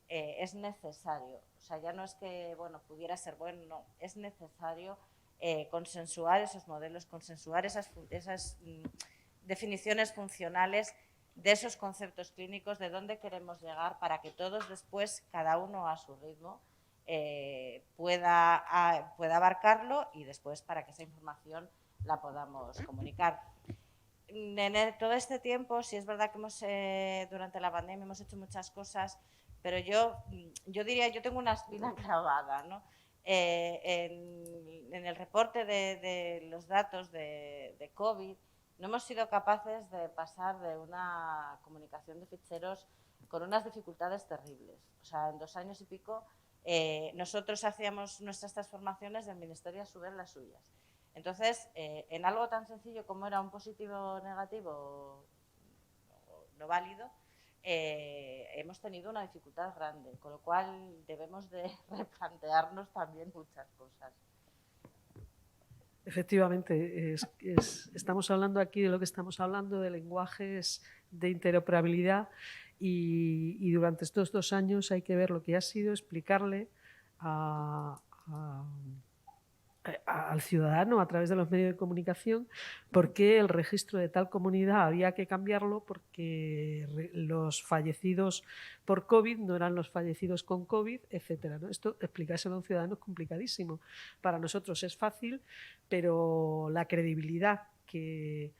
es necesario, o sea, ya no es que pudiera ser bueno, no, es necesario consensuar esos modelos, consensuar esas definiciones funcionales de esos conceptos clínicos, de dónde queremos llegar, para que todos después, cada uno a su ritmo, pueda abarcarlo, y después para que esa información la podamos comunicar. En todo este tiempo, sí es verdad que durante la pandemia hemos hecho muchas cosas, pero yo diría, yo tengo una espina clavada, ¿no? En el reporte de los datos de COVID, no hemos sido capaces de pasar de una comunicación de ficheros con unas dificultades terribles. O sea, en 2 años y pico nosotros hacíamos nuestras transformaciones del Ministerio a su vez las suyas. Entonces, en algo tan sencillo como era un positivo o negativo no válido, hemos tenido una dificultad grande, con lo cual debemos de replantearnos también muchas cosas. Efectivamente, estamos hablando aquí de lo que estamos hablando, de lenguajes de interoperabilidad, y durante estos 2 años hay que ver lo que ha sido explicarle al ciudadano a través de los medios de comunicación por qué el registro de tal comunidad había que cambiarlo, porque los fallecidos por COVID no eran los fallecidos con COVID, etcétera, ¿no? Esto, explicárselo a un ciudadano es complicadísimo. Para nosotros es fácil, pero la credibilidad que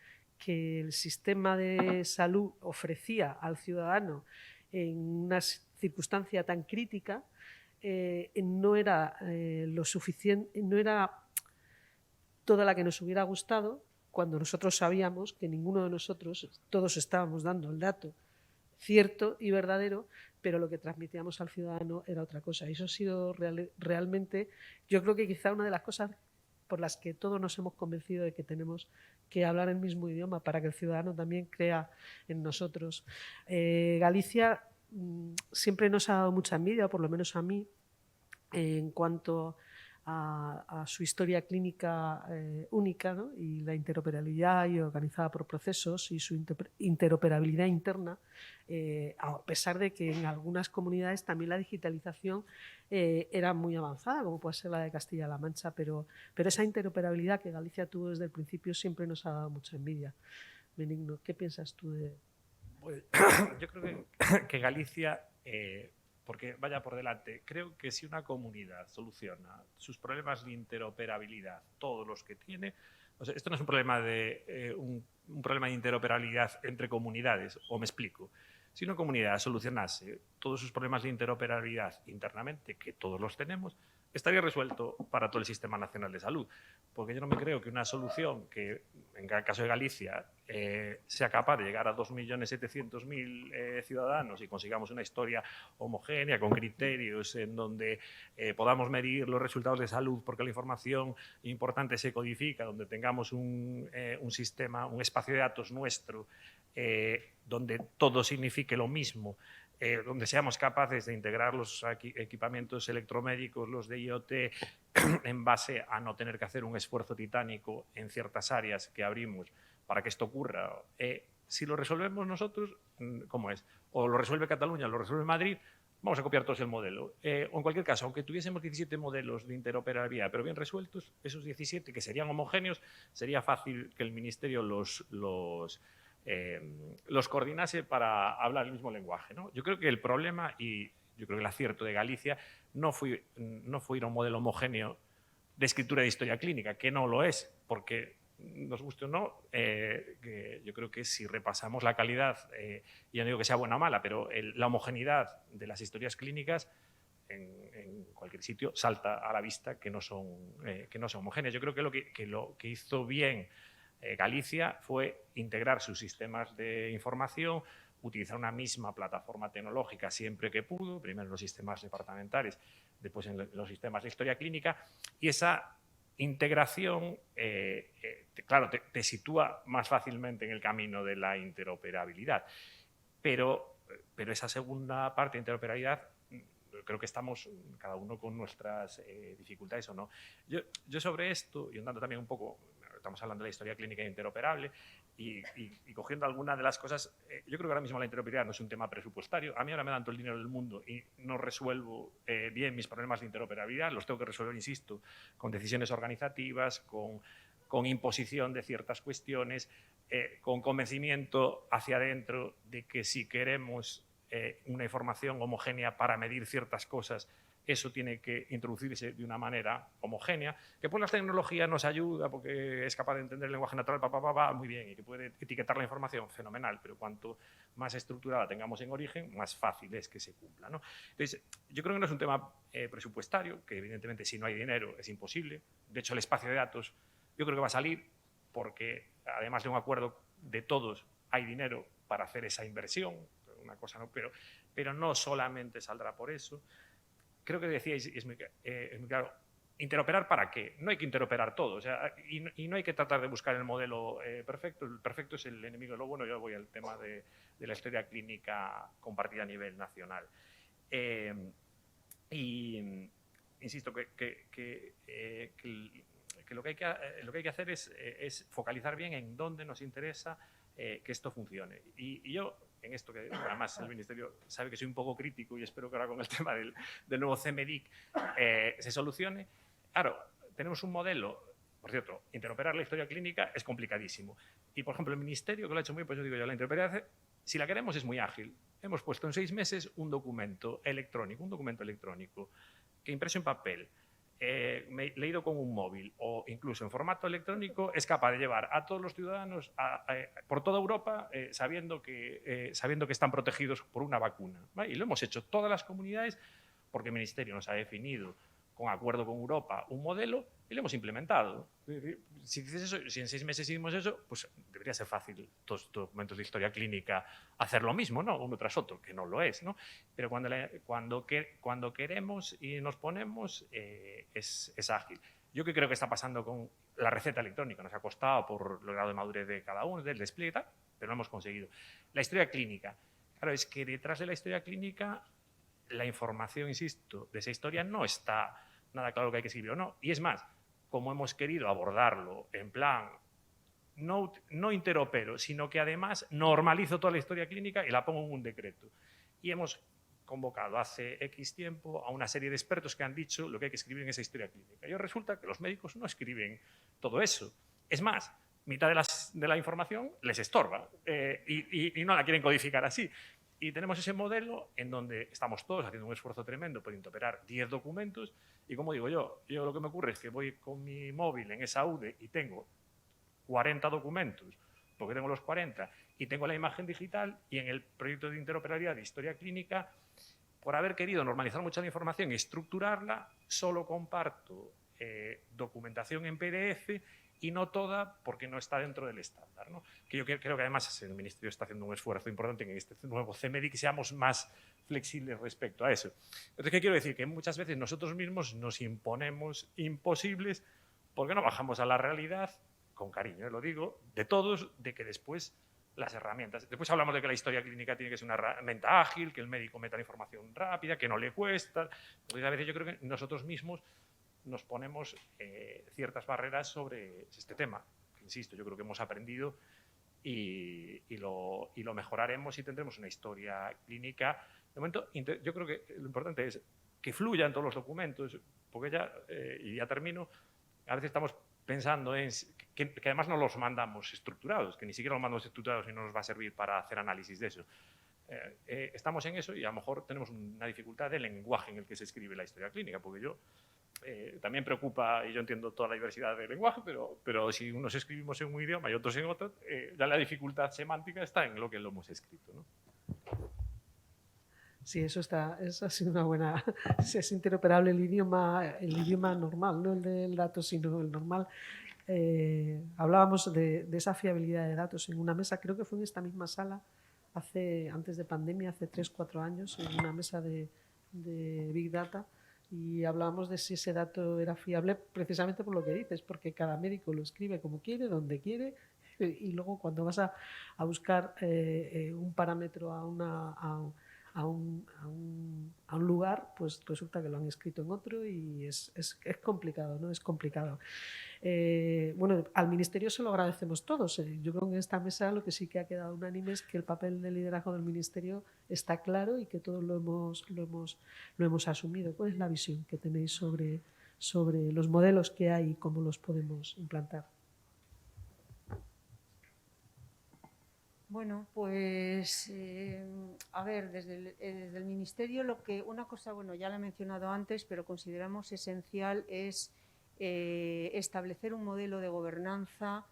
el sistema de salud ofrecía al ciudadano en una circunstancia tan crítica no era lo suficiente, no era toda la que nos hubiera gustado, cuando nosotros sabíamos que ninguno de nosotros, todos estábamos dando el dato cierto y verdadero, pero lo que transmitíamos al ciudadano era otra cosa. Y eso ha sido realmente, yo creo que quizá una de las cosas por las que todos nos hemos convencido de que tenemos que hablar el mismo idioma para que el ciudadano también crea en nosotros. Galicia siempre nos ha dado mucha envidia, o por lo menos a mí, en cuanto a su historia clínica única, ¿no? Y la interoperabilidad y organizada por procesos y su interoperabilidad interna, a pesar de que en algunas comunidades también la digitalización era muy avanzada, como puede ser la de Castilla-La Mancha, pero esa interoperabilidad que Galicia tuvo desde el principio siempre nos ha dado mucha envidia. Benigno, ¿qué piensas tú de...? Pues, yo creo que Galicia, porque vaya por delante, creo que si una comunidad soluciona sus problemas de interoperabilidad, todos los que tiene, o sea, esto no es un problema de un problema de interoperabilidad entre comunidades, o me explico. Si una comunidad solucionase todos sus problemas de interoperabilidad internamente, que todos los tenemos, estaría resuelto para todo el Sistema Nacional de Salud, porque yo no me creo que una solución que, en el caso de Galicia, sea capaz de llegar a 2.700.000 ciudadanos y consigamos una historia homogénea, con criterios en donde podamos medir los resultados de salud, porque la información importante se codifica, donde tengamos un sistema, un espacio de datos nuestro, donde todo signifique lo mismo, donde seamos capaces de integrar los equipamientos electromédicos, los de IoT, en base a no tener que hacer un esfuerzo titánico en ciertas áreas que abrimos para que esto ocurra. Si lo resolvemos nosotros, ¿cómo es? O lo resuelve Cataluña, o lo resuelve Madrid, vamos a copiar todos el modelo. O en cualquier caso, aunque tuviésemos 17 modelos de interoperabilidad, pero bien resueltos, esos 17 que serían homogéneos, sería fácil que el Ministerio los coordinase para hablar el mismo lenguaje, ¿no? Yo creo que el problema, y yo creo que el acierto de Galicia, no fue ir a un modelo homogéneo de escritura de historia clínica, que no lo es, porque nos guste o no, que yo creo que si repasamos la calidad, ya no digo que sea buena o mala, pero la homogeneidad de las historias clínicas en cualquier sitio salta a la vista que no son homogéneas. Yo creo que lo que hizo bien Galicia fue integrar sus sistemas de información, utilizar una misma plataforma tecnológica siempre que pudo, primero en los sistemas departamentales, después en los sistemas de historia clínica, y esa integración, claro, te sitúa más fácilmente en el camino de la interoperabilidad, pero esa segunda parte de interoperabilidad, creo que estamos cada uno con nuestras dificultades o no. Yo sobre esto, y andando también un poco, estamos hablando de la historia clínica interoperable, y cogiendo algunas de las cosas, yo creo que ahora mismo la interoperabilidad no es un tema presupuestario. A mí ahora me dan todo el dinero del mundo y no resuelvo bien mis problemas de interoperabilidad. Los tengo que resolver, insisto, con decisiones organizativas, con imposición de ciertas cuestiones, con convencimiento hacia adentro de que si queremos una información homogénea para medir ciertas cosas, eso tiene que introducirse de una manera homogénea, que pues la tecnología nos ayuda porque es capaz de entender el lenguaje natural, muy bien, y que puede etiquetar la información, fenomenal, pero cuanto más estructurada tengamos en origen, más fácil es que se cumpla, ¿no? Entonces, yo creo que no es un tema presupuestario, que evidentemente si no hay dinero es imposible. De hecho, el espacio de datos yo creo que va a salir porque, además de un acuerdo de todos, hay dinero para hacer esa inversión, una cosa, ¿no? Pero no solamente saldrá por eso. Creo que decíais, es muy claro, ¿interoperar para qué? No hay que interoperar todo, o sea, y no hay que tratar de buscar el modelo perfecto. El perfecto es el enemigo de lo bueno. Yo voy al tema de la historia clínica compartida a nivel nacional. Y insisto que lo que hay que hacer es focalizar bien en dónde nos interesa que esto funcione. Y yo, en esto que además el Ministerio sabe que soy un poco crítico y espero que ahora con el tema del nuevo CMDIC se solucione. Claro, tenemos un modelo, por cierto, interoperar la historia clínica es complicadísimo. Y, por ejemplo, el Ministerio, que lo ha hecho muy bien, pues yo digo yo, la interoperabilidad, si la queremos, es muy ágil. Hemos puesto en 6 meses un documento electrónico que impreso en papel, leído con un móvil o incluso en formato electrónico, es capaz de llevar a todos los ciudadanos por toda Europa sabiendo que están protegidos por una vacuna, ¿vale? Y lo hemos hecho todas las comunidades porque el Ministerio nos ha definido, con acuerdo con Europa, un modelo y lo hemos implementado. Si dices eso, si en 6 meses hicimos eso, pues debería ser fácil todos los documentos de historia clínica hacer lo mismo, ¿no? Uno tras otro, que no lo es, ¿no? Pero cuando queremos y nos ponemos, es ágil. Yo creo que está pasando con la receta electrónica. Nos ha costado por el grado de madurez de cada uno, del despliegue y tal, pero lo hemos conseguido. La historia clínica. Claro, es que detrás de la historia clínica, la información, insisto, de esa historia no está nada claro que hay que escribir o no. Y es más, como hemos querido abordarlo en plan no interopero, sino que además normalizo toda la historia clínica y la pongo en un decreto. Y hemos convocado hace X tiempo a una serie de expertos que han dicho lo que hay que escribir en esa historia clínica. Y resulta que los médicos no escriben todo eso. Es más, mitad de la información les estorba y no la quieren codificar así. Y tenemos ese modelo en donde estamos todos haciendo un esfuerzo tremendo por interoperar 10 documentos y, como digo yo lo que me ocurre es que voy con mi móvil en esa UDE y tengo 40 documentos, porque tengo los 40, y tengo la imagen digital, y en el proyecto de interoperabilidad de historia clínica por haber querido normalizar mucha la información y estructurarla, solo comparto documentación en PDF y no toda porque no está dentro del estándar, ¿no? Que yo creo que además el Ministerio está haciendo un esfuerzo importante en este nuevo CMDI que seamos más flexibles respecto a eso. Entonces, ¿qué quiero decir? Que muchas veces nosotros mismos nos imponemos imposibles porque no bajamos a la realidad, con cariño, lo digo, de todos, de que después las herramientas. Después hablamos de que la historia clínica tiene que ser una herramienta ágil, que el médico meta la información rápida, que no le cuesta. Entonces, a veces yo creo que nosotros mismos nos ponemos ciertas barreras sobre este tema. Insisto, yo creo que hemos aprendido y lo mejoraremos y tendremos una historia clínica. De momento, yo creo que lo importante es que fluyan todos los documentos, porque y ya termino, a veces estamos pensando en que además no los mandamos estructurados, que ni siquiera los mandamos estructurados y no nos va a servir para hacer análisis de eso. Estamos en eso y a lo mejor tenemos una dificultad de lenguaje en el que se escribe la historia clínica, porque yo también preocupa, y yo entiendo toda la diversidad del lenguaje, pero si unos escribimos en un idioma y otros en otro, ya la dificultad semántica está en lo que lo hemos escrito, ¿no? Sí, eso ha sido una buena. Si es interoperable el idioma normal, no el del dato, sino el normal. Hablábamos de esa fiabilidad de datos en una mesa, creo que fue en esta misma sala, antes de pandemia, hace 3-4 años, en una mesa de Big Data, y hablábamos de si ese dato era fiable precisamente por lo que dices, porque cada médico lo escribe como quiere, donde quiere, y luego cuando vas a buscar un parámetro a un lugar, pues resulta que lo han escrito en otro y es complicado, ¿no? Es complicado. Bueno, al Ministerio se lo agradecemos todos. Yo creo que en esta mesa lo que sí que ha quedado unánime es que el papel de liderazgo del Ministerio está claro y que todos lo hemos asumido. ¿Cuál es la visión que tenéis sobre los modelos que hay y cómo los podemos implantar? Bueno, pues a ver, desde el Ministerio una cosa, bueno, ya la he mencionado antes, pero consideramos esencial es establecer un modelo de gobernanza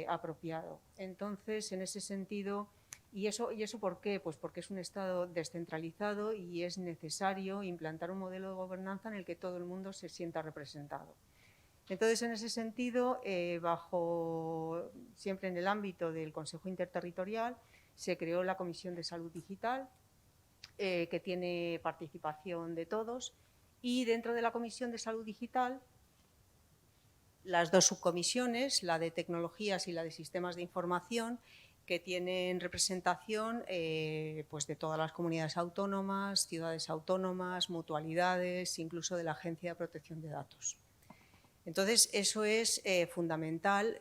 apropiado. Entonces, en ese sentido, ¿y eso por qué? Pues porque es un Estado descentralizado y es necesario implantar un modelo de gobernanza en el que todo el mundo se sienta representado. Entonces, en ese sentido, siempre en el ámbito del Consejo Interterritorial, se creó la Comisión de Salud Digital, que tiene participación de todos, y dentro de la Comisión de Salud Digital, las dos subcomisiones, la de Tecnologías y la de Sistemas de Información, que tienen representación pues de todas las comunidades autónomas, ciudades autónomas, mutualidades, incluso de la Agencia de Protección de Datos. Entonces, eso es fundamental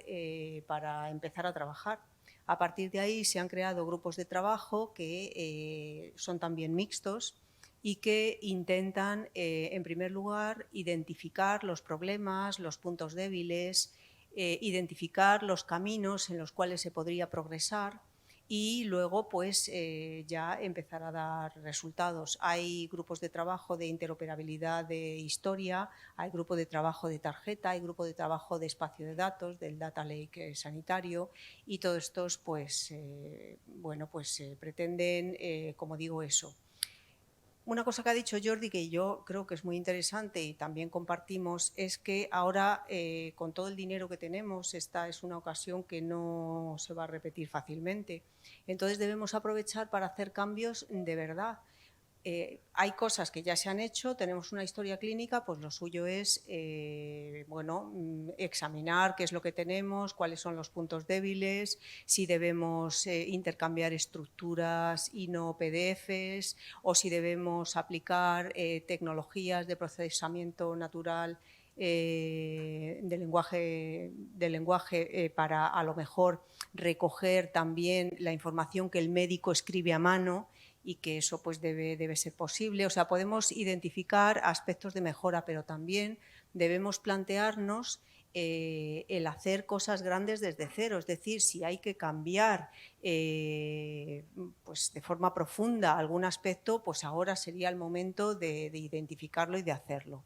para empezar a trabajar. A partir de ahí se han creado grupos de trabajo que son también mixtos y que intentan, en primer lugar, identificar los problemas, los puntos débiles, identificar los caminos en los cuales se podría progresar y luego pues ya empezar a dar resultados. Hay grupos de trabajo de interoperabilidad de historia, hay grupo de trabajo de tarjeta, hay grupo de trabajo de espacio de datos, del Data Lake sanitario, y todos estos pues, pretenden, como digo, eso. Una cosa que ha dicho Jordi, que yo creo que es muy interesante y también compartimos, es que ahora, con todo el dinero que tenemos, esta es una ocasión que no se va a repetir fácilmente. Entonces debemos aprovechar para hacer cambios de verdad. Hay cosas que ya se han hecho, tenemos una historia clínica, pues lo suyo es examinar qué es lo que tenemos, cuáles son los puntos débiles, si debemos intercambiar estructuras y no PDFs, o si debemos aplicar tecnologías de procesamiento natural del lenguaje para a lo mejor recoger también la información que el médico escribe a mano, y que eso pues debe ser posible. O sea, podemos identificar aspectos de mejora, pero también debemos plantearnos el hacer cosas grandes desde cero. Es decir, si hay que cambiar pues de forma profunda algún aspecto, pues ahora sería el momento de identificarlo y de hacerlo.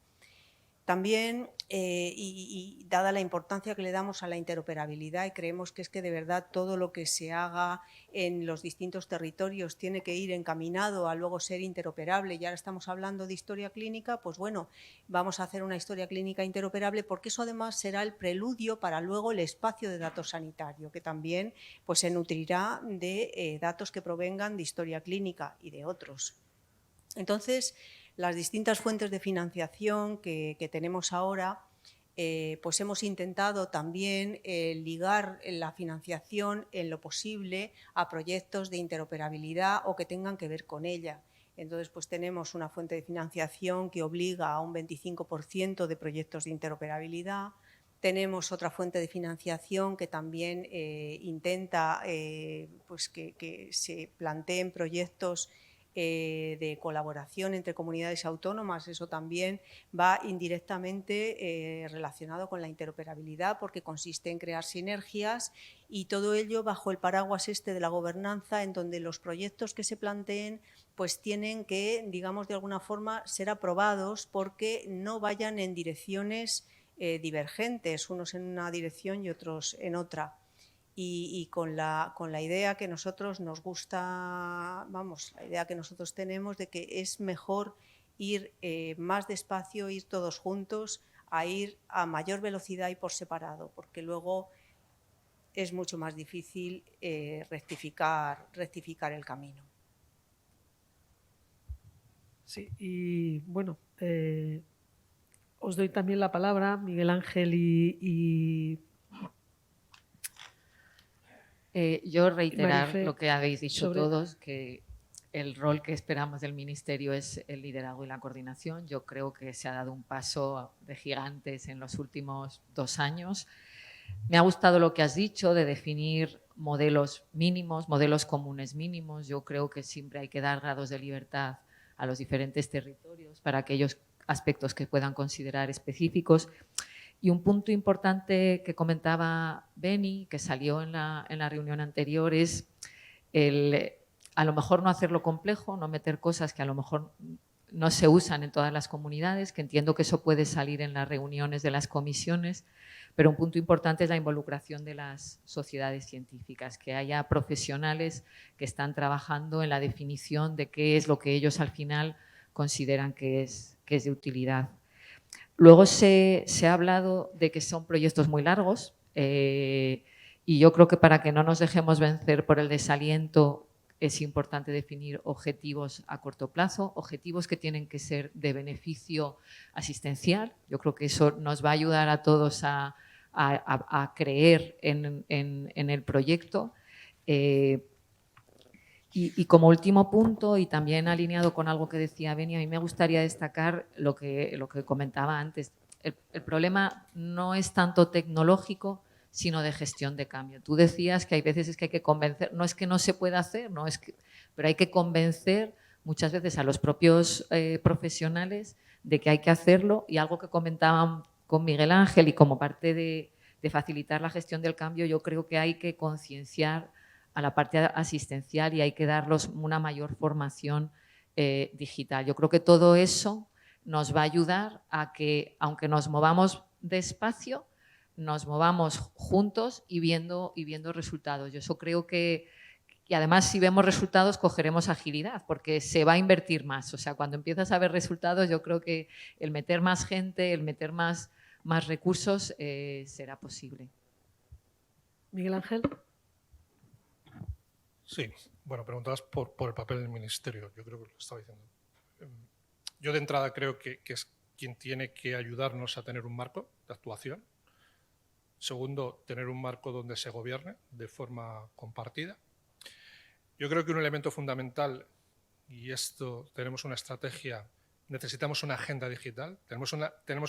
También, y dada la importancia que le damos a la interoperabilidad, y creemos que es que de verdad todo lo que se haga en los distintos territorios tiene que ir encaminado a luego ser interoperable, y ahora estamos hablando de historia clínica, pues bueno, vamos a hacer una historia clínica interoperable porque eso además será el preludio para luego el espacio de datos sanitario, que también pues, se nutrirá de datos que provengan de historia clínica y de otros. Entonces, las distintas fuentes de financiación que tenemos ahora, pues hemos intentado también ligar la financiación en lo posible a proyectos de interoperabilidad o que tengan que ver con ella. Entonces, pues tenemos una fuente de financiación que obliga a un 25% de proyectos de interoperabilidad. Tenemos otra fuente de financiación que también intenta pues que se planteen proyectos de colaboración entre comunidades autónomas. Eso también va indirectamente relacionado con la interoperabilidad porque consiste en crear sinergias y todo ello bajo el paraguas de la gobernanza, en donde los proyectos que se planteen pues tienen que, digamos, de alguna forma ser aprobados porque no vayan en direcciones divergentes, unos en una dirección y otros en otra. Y con la idea que nosotros nos gusta, vamos, la idea que nosotros tenemos de que es mejor ir más despacio, ir todos juntos, a ir a mayor velocidad y por separado, porque luego es mucho más difícil rectificar el camino. Sí, y bueno, os doy también la palabra, Miguel Ángel y Yo reiterar Marifé, lo que habéis dicho sobre- todos, que el rol que esperamos del Ministerio es el liderazgo y la coordinación. Yo creo que se ha dado un paso de gigantes en los últimos 2 años. Me ha gustado lo que has dicho de definir modelos mínimos, modelos comunes mínimos. Yo creo que siempre hay que dar grados de libertad a los diferentes territorios para aquellos aspectos que puedan considerar específicos. Y un punto importante que comentaba Beni, que salió en la reunión anterior, es a lo mejor no hacerlo complejo, no meter cosas que a lo mejor no se usan en todas las comunidades, que entiendo que eso puede salir en las reuniones de las comisiones, pero un punto importante es la involucración de las sociedades científicas, que haya profesionales que están trabajando en la definición de qué es lo que ellos al final consideran que es de utilidad. Luego se ha hablado de que son proyectos muy largos y yo creo que para que no nos dejemos vencer por el desaliento es importante definir objetivos a corto plazo, objetivos que tienen que ser de beneficio asistencial. Yo creo que eso nos va a ayudar a todos a creer en el proyecto. Y como último punto, y también alineado con algo que decía Beni, a mí me gustaría destacar lo que comentaba antes. El problema no es tanto tecnológico, sino de gestión de cambio. Tú decías que hay veces es que hay que convencer, no es que no se pueda hacer, pero hay que convencer muchas veces a los propios profesionales de que hay que hacerlo, y algo que comentaban con Miguel Ángel y como parte de facilitar la gestión del cambio, yo creo que hay que concienciar a la parte asistencial y hay que darles una mayor formación digital. Yo creo que todo eso nos va a ayudar a que, aunque nos movamos despacio, nos movamos juntos y viendo resultados. Yo eso creo que, y además si vemos resultados cogeremos agilidad porque se va a invertir más. O sea, cuando empiezas a ver resultados, yo creo que el meter más gente, el meter más recursos será posible. Miguel Ángel. Sí, bueno, preguntabas por el papel del Ministerio, yo creo que lo estaba diciendo. Yo de entrada creo que es quien tiene que ayudarnos a tener un marco de actuación. Segundo, tener un marco donde se gobierne de forma compartida. Yo creo que un elemento fundamental, y esto tenemos una estrategia, necesitamos una agenda digital, tenemos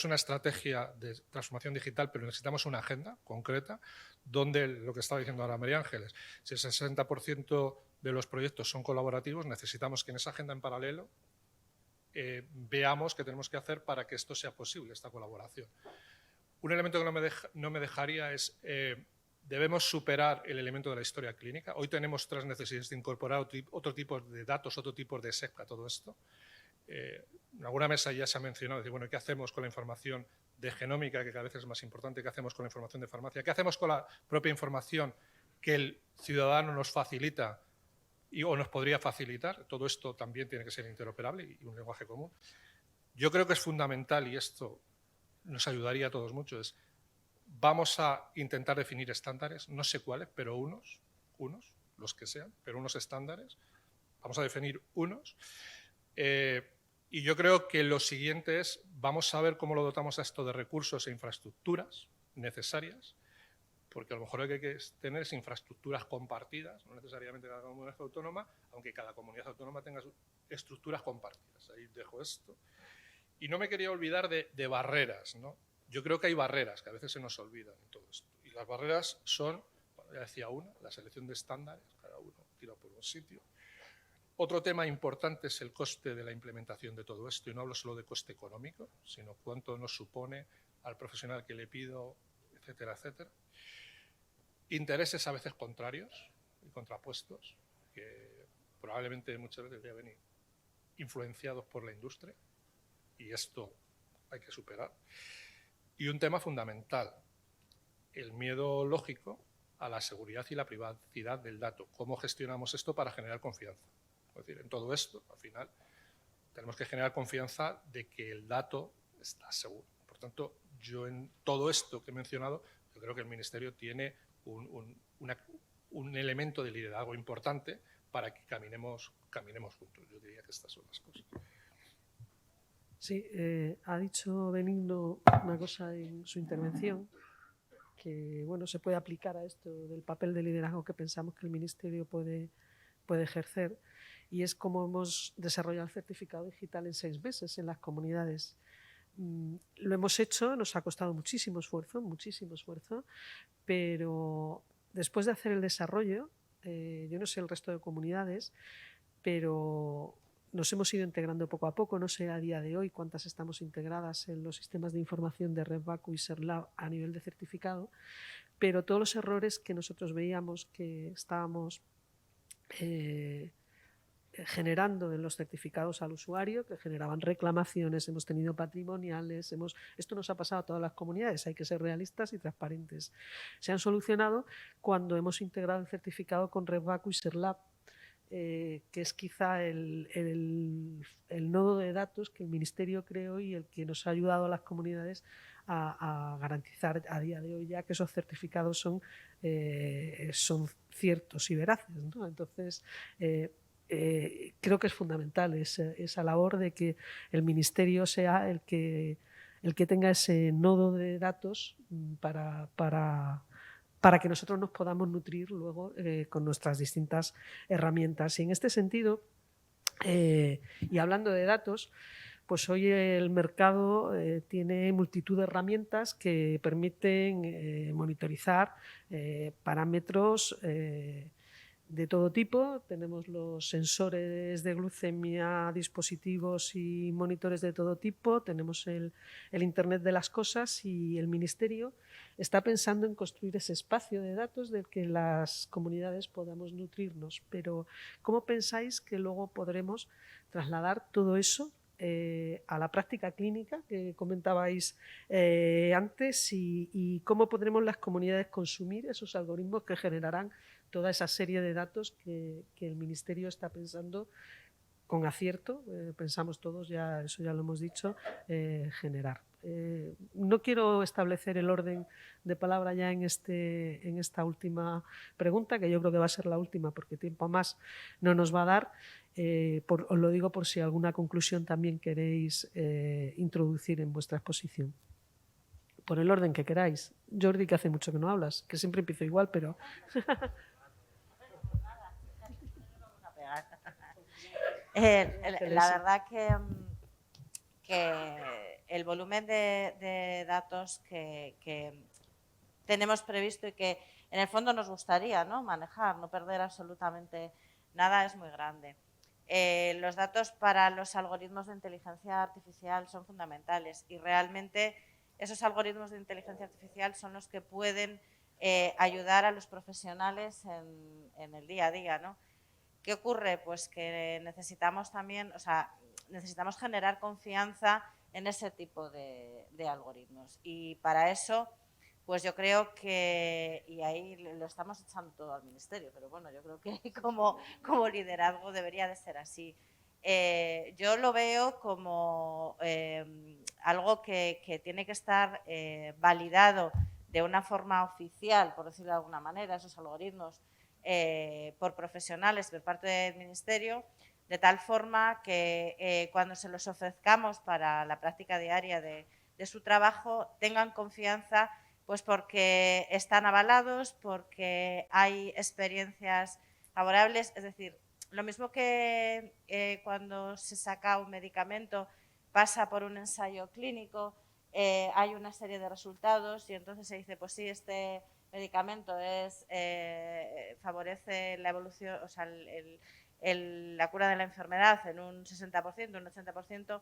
una estrategia de transformación digital, pero necesitamos una agenda concreta donde, lo que estaba diciendo ahora María Ángeles, si el 60% de los proyectos son colaborativos, necesitamos que en esa agenda en paralelo veamos qué tenemos que hacer para que esto sea posible, esta colaboración. Un elemento que no me dejaría es, debemos superar el elemento de la historia clínica. Hoy tenemos 3 necesidades de incorporar otro tipo de datos, otro tipo de SEC a todo esto. En alguna mesa ya se ha mencionado, decir, bueno, ¿qué hacemos con la información de genómica, que cada vez es más importante? ¿Qué hacemos con la información de farmacia? ¿Qué hacemos con la propia información que el ciudadano nos facilita o nos podría facilitar? Todo esto también tiene que ser interoperable y un lenguaje común. Yo creo que es fundamental, y esto nos ayudaría a todos mucho, vamos a intentar definir estándares, no sé cuáles, pero unos, los que sean, pero unos estándares. Vamos a definir unos. Y yo creo que lo siguiente es, vamos a ver cómo lo dotamos a esto de recursos e infraestructuras necesarias, porque a lo mejor lo que hay que tener es infraestructuras compartidas, no necesariamente cada comunidad autónoma, aunque cada comunidad autónoma tenga estructuras compartidas. Ahí dejo esto. Y no me quería olvidar de barreras, ¿no? Yo creo que hay barreras que a veces se nos olvidan en todo esto. Y las barreras son, ya decía una, la selección de estándares, cada uno tira por un sitio. Otro tema importante es el coste de la implementación de todo esto, y no hablo solo de coste económico, sino cuánto nos supone al profesional que le pido, etcétera, etcétera. Intereses a veces contrarios y contrapuestos, que probablemente muchas veces deben venir influenciados por la industria, y esto hay que superar. Y un tema fundamental, el miedo lógico a la seguridad y la privacidad del dato. ¿Cómo gestionamos esto para generar confianza? Es decir, en todo esto, al final, tenemos que generar confianza de que el dato está seguro. Por tanto, yo en todo esto que he mencionado, yo creo que el Ministerio tiene un elemento de liderazgo importante para que caminemos juntos. Yo diría que estas son las cosas. Sí, ha dicho Benigno una cosa en su intervención que bueno, se puede aplicar a esto del papel de liderazgo que pensamos que el Ministerio puede ejercer, y es cómo hemos desarrollado el certificado digital en 6 meses en las comunidades. Lo hemos hecho, nos ha costado muchísimo esfuerzo, pero después de hacer el desarrollo, yo no sé el resto de comunidades, pero nos hemos ido integrando poco a poco. No sé a día de hoy cuántas estamos integradas en los sistemas de información de RedVacu y SERLab a nivel de certificado, pero todos los errores que nosotros veíamos que estábamos generando en los certificados al usuario, que generaban reclamaciones, hemos tenido patrimoniales, esto nos ha pasado a todas las comunidades, hay que ser realistas y transparentes. Se han solucionado cuando hemos integrado el certificado con RedVacu y SERLab, que es quizá el nodo de datos que el Ministerio creó y el que nos ha ayudado a las comunidades a garantizar a día de hoy ya que esos certificados son ciertos y veraces, ¿no? Entonces, creo que es fundamental esa labor de que el Ministerio sea el que tenga ese nodo de datos para que nosotros nos podamos nutrir luego con nuestras distintas herramientas. Y en este sentido, y hablando de datos, pues hoy el mercado tiene multitud de herramientas que permiten monitorizar parámetros de todo tipo. Tenemos los sensores de glucemia, dispositivos y monitores de todo tipo, tenemos el Internet de las cosas, y el Ministerio está pensando en construir ese espacio de datos del que las comunidades podamos nutrirnos. Pero ¿cómo pensáis que luego podremos trasladar todo eso a la práctica clínica que comentabais antes, y cómo podremos las comunidades consumir esos algoritmos que generarán toda esa serie de datos que el Ministerio está pensando con acierto, pensamos todos, eso ya lo hemos dicho, generar. No quiero establecer el orden de palabra ya en esta última pregunta, que yo creo que va a ser la última porque tiempo más no nos va a dar. Os lo digo por si alguna conclusión también queréis introducir en vuestra exposición. Por el orden que queráis. Jordi, que hace mucho que no hablas, que siempre empiezo igual, pero... La verdad que el volumen de datos que tenemos previsto y que en el fondo nos gustaría, ¿no?, manejar, no perder absolutamente nada, es muy grande. Los datos para los algoritmos de inteligencia artificial son fundamentales, y realmente esos algoritmos de inteligencia artificial son los que pueden ayudar a los profesionales en el día a día, ¿no? ¿Qué ocurre? Pues que necesitamos también, necesitamos generar confianza en ese tipo de algoritmos. Y para eso, pues yo creo que, y ahí lo estamos echando todo al Ministerio, pero bueno, yo creo que como liderazgo debería de ser así. Yo lo veo como algo que tiene que estar validado de una forma oficial, por decirlo de alguna manera, esos algoritmos, por profesionales por parte del Ministerio, de tal forma que cuando se los ofrezcamos para la práctica diaria de su trabajo tengan confianza, pues porque están avalados, porque hay experiencias favorables, es decir, lo mismo que cuando se saca un medicamento, pasa por un ensayo clínico, hay una serie de resultados y entonces se dice, pues sí, este medicamento favorece la evolución, o sea, la cura de la enfermedad en un 60%, un 80%,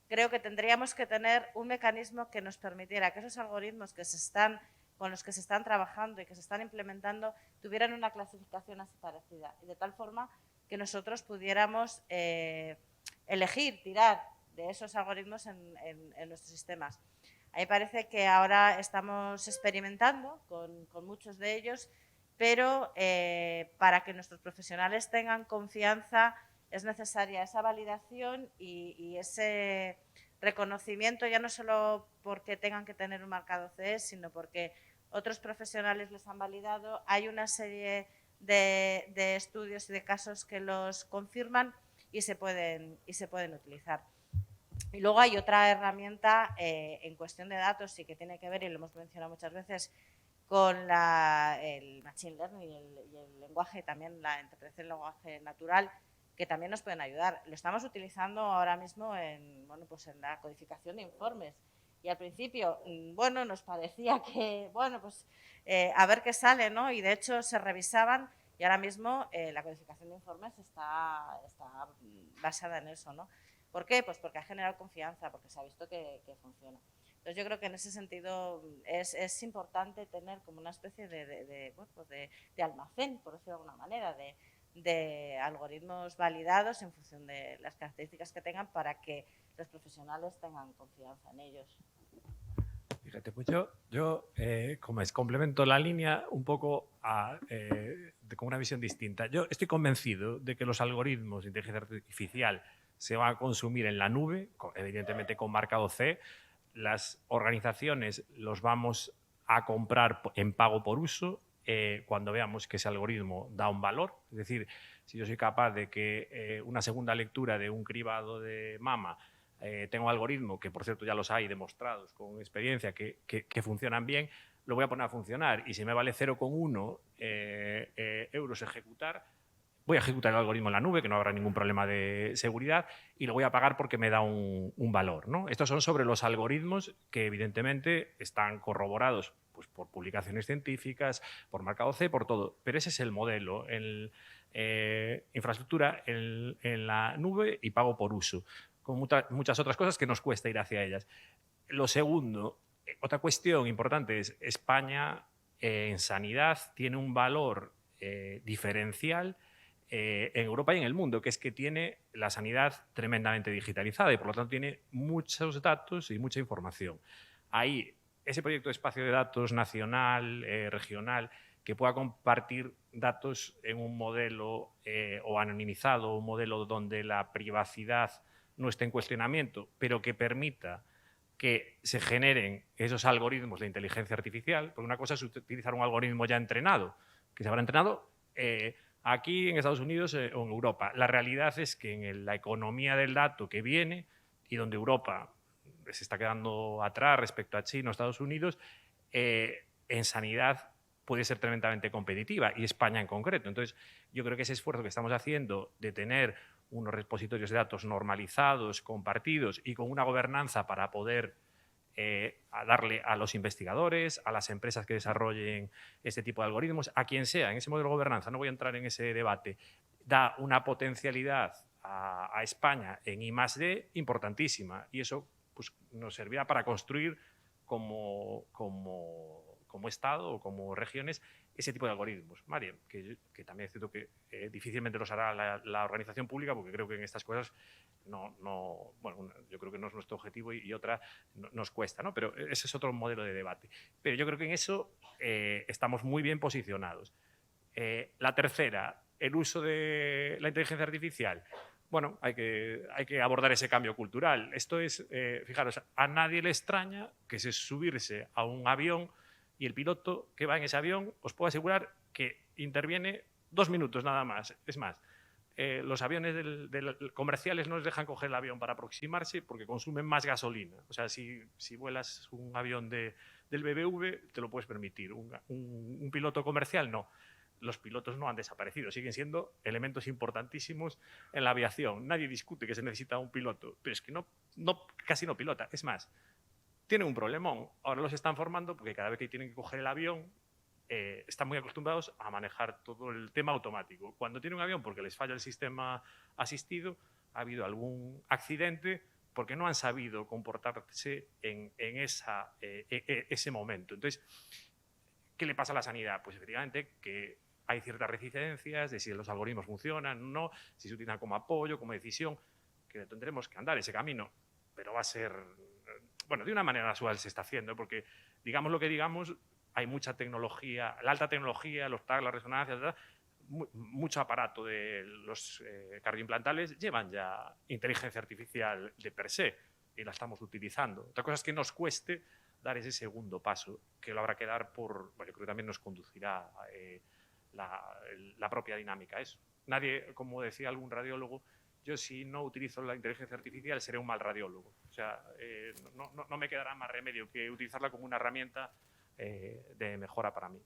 creo que tendríamos que tener un mecanismo que nos permitiera que esos algoritmos con los que se están trabajando y que se están implementando tuvieran una clasificación así parecida, y de tal forma que nosotros pudiéramos elegir, tirar de esos algoritmos en nuestros sistemas. A mí me parece que ahora estamos experimentando con muchos de ellos, pero para que nuestros profesionales tengan confianza es necesaria esa validación y ese reconocimiento, ya no solo porque tengan que tener un marcado CE, sino porque otros profesionales les han validado. Hay una serie de estudios y de casos que los confirman y se pueden utilizar. Y luego hay otra herramienta en cuestión de datos y que tiene que ver, y lo hemos mencionado muchas veces, con el machine learning y el lenguaje, también la interpretación del lenguaje natural, que también nos pueden ayudar. Lo estamos utilizando ahora mismo en la codificación de informes. Y al principio, bueno, nos parecía que, bueno, pues a ver qué sale, ¿no? Y de hecho se revisaban y ahora mismo la codificación de informes está basada en eso, ¿no? ¿Por qué? Pues porque ha generado confianza, porque se ha visto que funciona. Entonces yo creo que en ese sentido es importante tener como una especie de almacén, por decirlo de alguna manera, de algoritmos validados en función de las características que tengan para que los profesionales tengan confianza en ellos. Fíjate, pues yo como es, complemento la línea un poco con una visión distinta. Yo estoy convencido de que los algoritmos de inteligencia artificial se van a consumir en la nube, evidentemente con marcado C. Las organizaciones los vamos a comprar en pago por uso cuando veamos que ese algoritmo da un valor. Es decir, si yo soy capaz de que una segunda lectura de un cribado de mama tengo algoritmo, que por cierto ya los hay demostrados con experiencia que funcionan bien, lo voy a poner a funcionar. Y si me vale 0,1 euros ejecutar, voy a ejecutar el algoritmo en la nube, que no habrá ningún problema de seguridad, y lo voy a pagar porque me da un valor, ¿no? Estos son sobre los algoritmos que evidentemente están corroborados pues, por publicaciones científicas, por marcado C, por todo. Pero ese es el modelo, infraestructura en la nube y pago por uso, con muchas otras cosas que nos cuesta ir hacia ellas. Lo segundo, otra cuestión importante es España en sanidad tiene un valor diferencial en Europa y en el mundo, que es que tiene la sanidad tremendamente digitalizada y por lo tanto tiene muchos datos y mucha información. Ahí, ese proyecto de espacio de datos nacional, regional, que pueda compartir datos en un modelo o anonimizado, un modelo donde la privacidad no esté en cuestionamiento, pero que permita que se generen esos algoritmos de inteligencia artificial, porque una cosa es utilizar un algoritmo ya entrenado, que se habrá entrenado aquí en Estados Unidos o en Europa. La realidad es que en la economía del dato que viene y donde Europa se está quedando atrás respecto a China o Estados Unidos, en sanidad puede ser tremendamente competitiva y España en concreto. Entonces, yo creo que ese esfuerzo que estamos haciendo de tener unos repositorios de datos normalizados, compartidos y con una gobernanza para poder a darle a los investigadores, a las empresas que desarrollen este tipo de algoritmos, a quien sea, en ese modelo de gobernanza, no voy a entrar en ese debate, da una potencialidad a España en I+D importantísima y eso pues, nos servirá para construir como Estado o como regiones ese tipo de algoritmos, ¿vale? Que también es cierto que difícilmente los hará la organización pública, porque creo que en estas cosas bueno, yo creo que no es nuestro objetivo y otra nos cuesta, ¿no? Pero ese es otro modelo de debate. Pero yo creo que en eso estamos muy bien posicionados. La tercera, el uso de la inteligencia artificial. Bueno, hay que abordar ese cambio cultural. Esto es, fijaros, a nadie le extraña que se subirse a un avión y el piloto que va en ese avión, os puedo asegurar que interviene 2 minutos nada más. Es más, los aviones comerciales no les dejan coger el avión para aproximarse porque consumen más gasolina. O sea, si vuelas un avión del BBV, te lo puedes permitir. Un piloto comercial, no. Los pilotos no han desaparecido, siguen siendo elementos importantísimos en la aviación. Nadie discute que se necesita un piloto, pero es que casi no pilota. Es más, tienen un problemón. Ahora los están formando porque cada vez que tienen que coger el avión están muy acostumbrados a manejar todo el tema automático. Cuando tienen un avión porque les falla el sistema asistido, ha habido algún accidente porque no han sabido comportarse en ese momento. Entonces, ¿qué le pasa a la sanidad? Pues efectivamente que hay ciertas reticencias de si los algoritmos funcionan o no, si se utilizan como apoyo, como decisión, que tendremos que andar ese camino, pero va a ser, bueno, de una manera natural se está haciendo, porque digamos lo que digamos, hay mucha tecnología, la alta tecnología, los tags, las resonancias, etc., mucho aparato de los cardioimplantales llevan ya inteligencia artificial de per se y la estamos utilizando. Otra cosa es que nos cueste dar ese segundo paso, que lo habrá que dar bueno, yo creo que también nos conducirá la propia dinámica a eso. Nadie, como decía algún radiólogo, yo si no utilizo la inteligencia artificial seré un mal radiólogo. O sea, no me quedará más remedio que utilizarla como una herramienta de mejora para mí.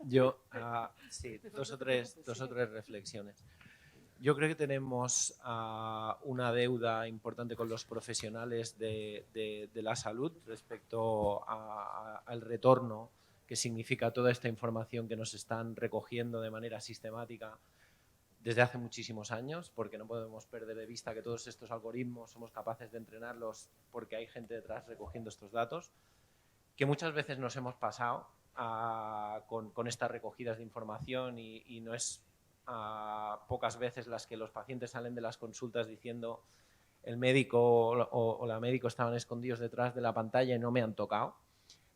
Yo, sí, dos o tres reflexiones. Yo creo que tenemos una deuda importante con los profesionales de la salud respecto al retorno que significa toda esta información que nos están recogiendo de manera sistemática desde hace muchísimos años, porque no podemos perder de vista que todos estos algoritmos somos capaces de entrenarlos porque hay gente detrás recogiendo estos datos, que muchas veces nos hemos pasado con estas recogidas de información y no es pocas veces las que los pacientes salen de las consultas diciendo el médico o la médico estaban escondidos detrás de la pantalla y no me han tocado.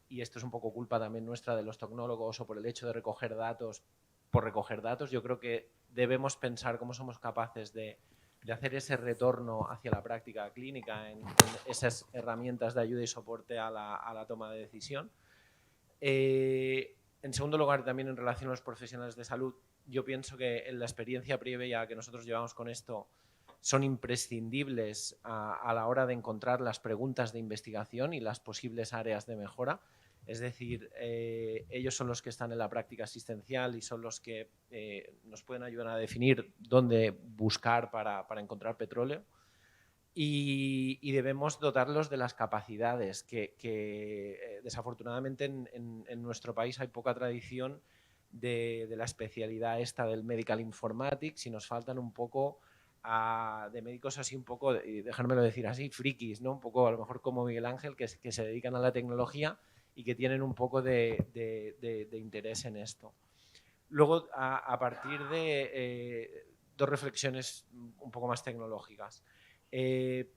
Y esto es un poco culpa también nuestra de los tecnólogos o por el hecho de recoger datos por recoger datos. Yo creo que debemos pensar cómo somos capaces de hacer ese retorno hacia la práctica clínica en esas herramientas de ayuda y soporte a la toma de decisión. En segundo lugar, también en relación a los profesionales de salud, yo pienso que en la experiencia previa que nosotros llevamos con esto son imprescindibles a la hora de encontrar las preguntas de investigación y las posibles áreas de mejora. Es decir, ellos son los que están en la práctica asistencial y son los que nos pueden ayudar a definir dónde buscar para encontrar petróleo. Y debemos dotarlos de las capacidades que desafortunadamente en nuestro país hay poca tradición de la especialidad esta del medical informatics y nos faltan un poco de médicos así un poco, dejármelo decir así, frikis, ¿no? Un poco a lo mejor como Miguel Ángel, que se dedican a la tecnología y que tienen un poco de interés en esto. Luego, a partir de dos reflexiones un poco más tecnológicas.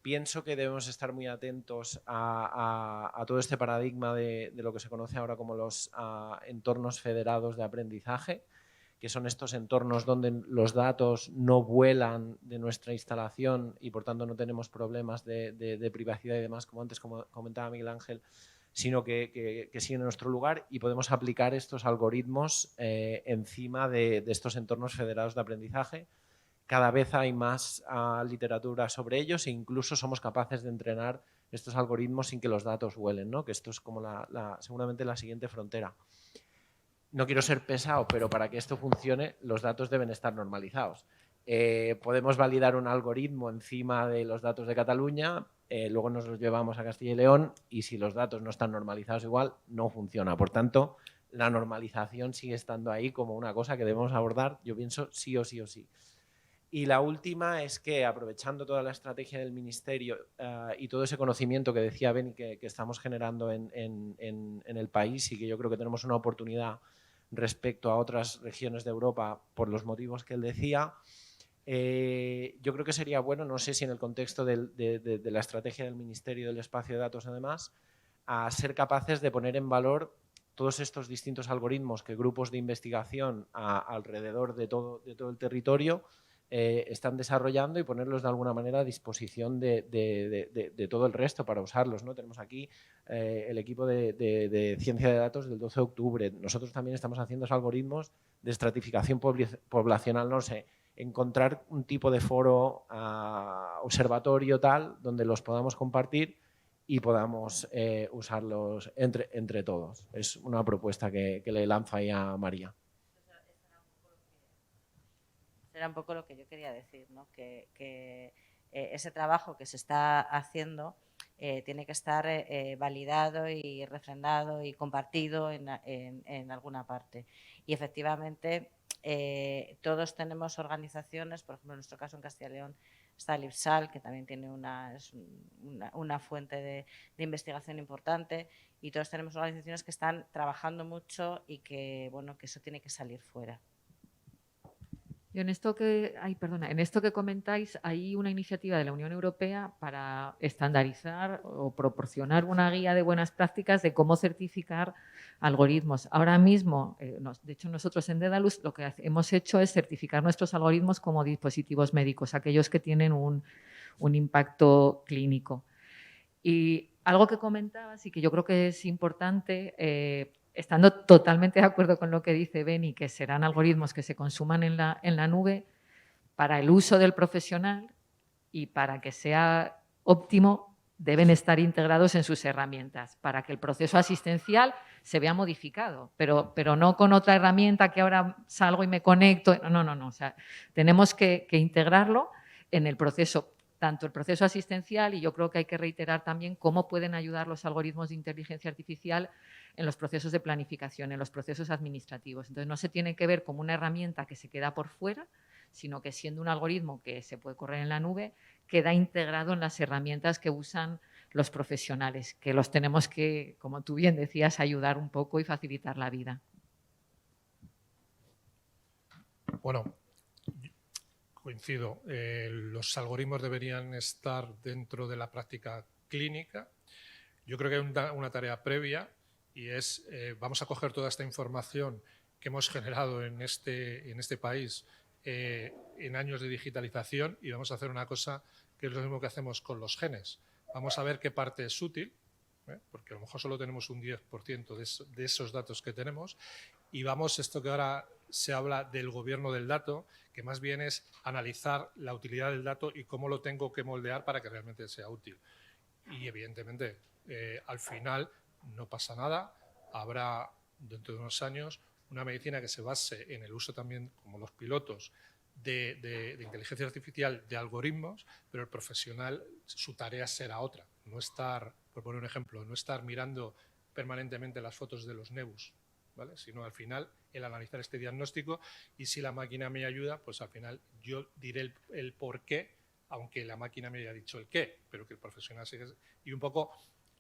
Pienso que debemos estar muy atentos a todo este paradigma de lo que se conoce ahora como los entornos federados de aprendizaje, que son estos entornos donde los datos no vuelan de nuestra instalación y por tanto no tenemos problemas de privacidad y demás, como antes comentaba Miguel Ángel, sino que siguen en nuestro lugar y podemos aplicar estos algoritmos encima de estos entornos federados de aprendizaje. Cada vez hay más literatura sobre ellos e incluso somos capaces de entrenar estos algoritmos sin que los datos vuelen, ¿no? Que esto es como seguramente la siguiente frontera. No quiero ser pesado, pero para que esto funcione los datos deben estar normalizados. Podemos validar un algoritmo encima de los datos de Cataluña, luego nos los llevamos a Castilla y León y si los datos no están normalizados igual, no funciona. Por tanto, la normalización sigue estando ahí como una cosa que debemos abordar, yo pienso, sí o sí o sí. Y la última es que, aprovechando toda la estrategia del Ministerio y todo ese conocimiento que decía Beni que estamos generando en el país, y que yo creo que tenemos una oportunidad respecto a otras regiones de Europa por los motivos que él decía, yo creo que sería bueno, no sé si en el contexto de la estrategia del Ministerio del Espacio de Datos, además, a ser capaces de poner en valor todos estos distintos algoritmos que grupos de investigación alrededor de todo el territorio están desarrollando, y ponerlos de alguna manera a disposición de todo el resto para usarlos, ¿no? Tenemos aquí el equipo de ciencia de datos del 12 de octubre. Nosotros también estamos haciendo esos algoritmos de estratificación poblacional, no sé, encontrar un tipo de foro, observatorio tal, donde los podamos compartir y podamos usarlos entre todos. Es una propuesta que le lanzo ahí a María. Era un poco lo que yo quería decir, ¿no? Que ese trabajo que se está haciendo tiene que estar validado y refrendado y compartido en alguna parte. Y efectivamente todos tenemos organizaciones, por ejemplo en nuestro caso en Castilla y León está el IPSAL, que también tiene una fuente de investigación importante, y todos tenemos organizaciones que están trabajando mucho y que, bueno, que eso tiene que salir fuera. Yo en esto que comentáis, hay una iniciativa de la Unión Europea para estandarizar o proporcionar una guía de buenas prácticas de cómo certificar algoritmos. Ahora mismo, de hecho nosotros en Dedalus lo que hemos hecho es certificar nuestros algoritmos como dispositivos médicos, aquellos que tienen un impacto clínico. Y algo que comentabas y que yo creo que es importante, estando totalmente de acuerdo con lo que dice Beni, que serán algoritmos que se consuman en la nube para el uso del profesional, y para que sea óptimo deben estar integrados en sus herramientas para que el proceso asistencial se vea modificado, pero no con otra herramienta que ahora salgo y me conecto. No. O sea, tenemos que integrarlo en el proceso, tanto el proceso asistencial, y yo creo que hay que reiterar también cómo pueden ayudar los algoritmos de inteligencia artificial en los procesos de planificación, en los procesos administrativos. Entonces, no se tiene que ver como una herramienta que se queda por fuera, sino que siendo un algoritmo que se puede correr en la nube, queda integrado en las herramientas que usan los profesionales, que los tenemos que, como tú bien decías, ayudar un poco y facilitar la vida. Bueno, coincido. Los algoritmos deberían estar dentro de la práctica clínica. Yo creo que hay una tarea previa, y es, vamos a coger toda esta información que hemos generado en este país en años de digitalización, y vamos a hacer una cosa que es lo mismo que hacemos con los genes. Vamos a ver qué parte es útil, porque a lo mejor solo tenemos un 10% de esos datos que tenemos, y vamos, esto que ahora se habla del gobierno del dato, que más bien es analizar la utilidad del dato y cómo lo tengo que moldear para que realmente sea útil. Y evidentemente, al final no pasa nada, habrá dentro de unos años una medicina que se base en el uso también, como los pilotos, de inteligencia artificial, de algoritmos, pero el profesional, su tarea será otra. No estar, por poner un ejemplo, no estar mirando permanentemente las fotos de los nebus, ¿vale? Sino al final el analizar este diagnóstico, y si la máquina me ayuda, pues al final yo diré el por qué, aunque la máquina me haya dicho el qué, pero que el profesional sigue. Y un poco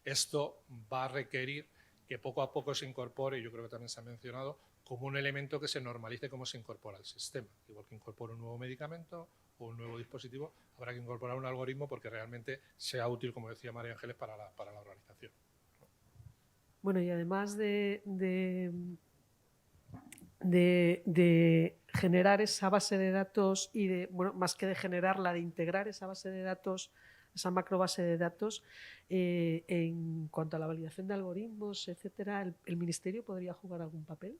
esto va a requerir que poco a poco se incorpore, y yo creo que también se ha mencionado, como un elemento que se normalice cómo se incorpora al sistema. Igual que incorpora un nuevo medicamento o un nuevo dispositivo, habrá que incorporar un algoritmo porque realmente sea útil, como decía María Ángeles, para la organización. Bueno, y además de generar esa base de datos y bueno, más que de generarla, de integrar esa base de datos, esa macro base de datos, en cuanto a la validación de algoritmos, etcétera, ¿el Ministerio podría jugar algún papel?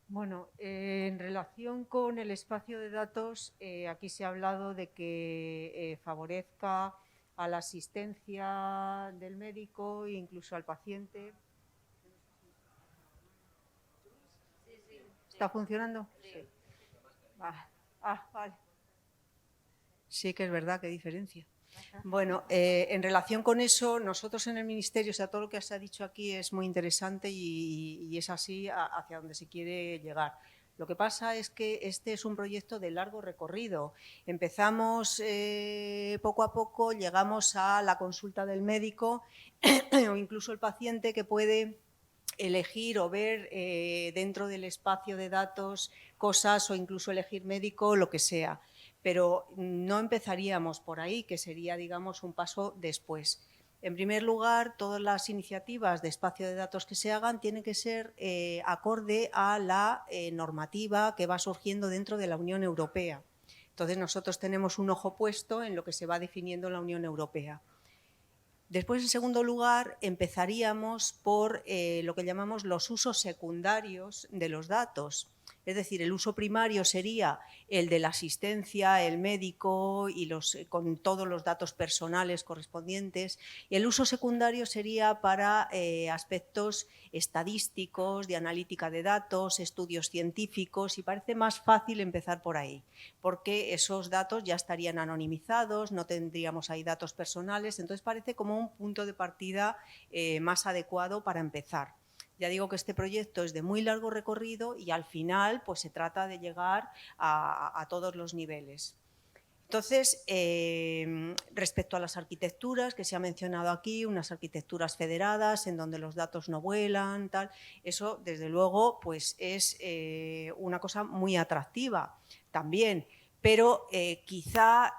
Bueno, en relación con el espacio de datos, aquí se ha hablado de que favorezca a la asistencia del médico e incluso al paciente. ¿Está funcionando? Sí. Vale. Sí que es verdad, qué diferencia. Bueno, en relación con eso, nosotros en el Ministerio, o sea, todo lo que se ha dicho aquí es muy interesante y es así hacia donde se quiere llegar. Lo que pasa es que este es un proyecto de largo recorrido. Empezamos poco a poco, llegamos a la consulta del médico o incluso el paciente que puede elegir o ver dentro del espacio de datos cosas o incluso elegir médico, lo que sea. Pero no empezaríamos por ahí, que sería, digamos, un paso después. En primer lugar, todas las iniciativas de espacio de datos que se hagan tienen que ser acorde a la normativa que va surgiendo dentro de la Unión Europea. Entonces, nosotros tenemos un ojo puesto en lo que se va definiendo en la Unión Europea. Después, en segundo lugar, empezaríamos por lo que llamamos los usos secundarios de los datos. Es decir, el uso primario sería el de la asistencia, el médico y con todos los datos personales correspondientes. Y el uso secundario sería para aspectos estadísticos, de analítica de datos, estudios científicos, y parece más fácil empezar por ahí, porque esos datos ya estarían anonimizados, no tendríamos ahí datos personales, entonces parece como un punto de partida más adecuado para empezar. Ya digo que este proyecto es de muy largo recorrido y al final pues, se trata de llegar a todos los niveles. Entonces, respecto a las arquitecturas que se ha mencionado aquí, unas arquitecturas federadas en donde los datos no vuelan, tal, eso desde luego pues, es una cosa muy atractiva también, pero quizá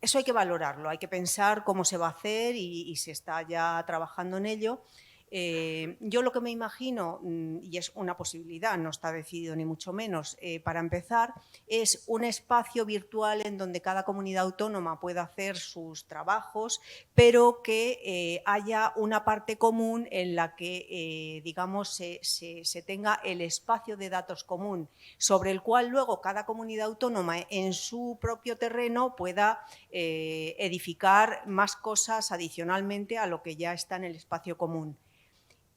eso hay que valorarlo, hay que pensar cómo se va a hacer y se está ya trabajando en ello. Yo lo que me imagino, y es una posibilidad, no está decidido ni mucho menos, para empezar, es un espacio virtual en donde cada comunidad autónoma pueda hacer sus trabajos, pero que haya una parte común en la que, digamos, se tenga el espacio de datos común, sobre el cual luego cada comunidad autónoma en su propio terreno pueda edificar más cosas adicionalmente a lo que ya está en el espacio común.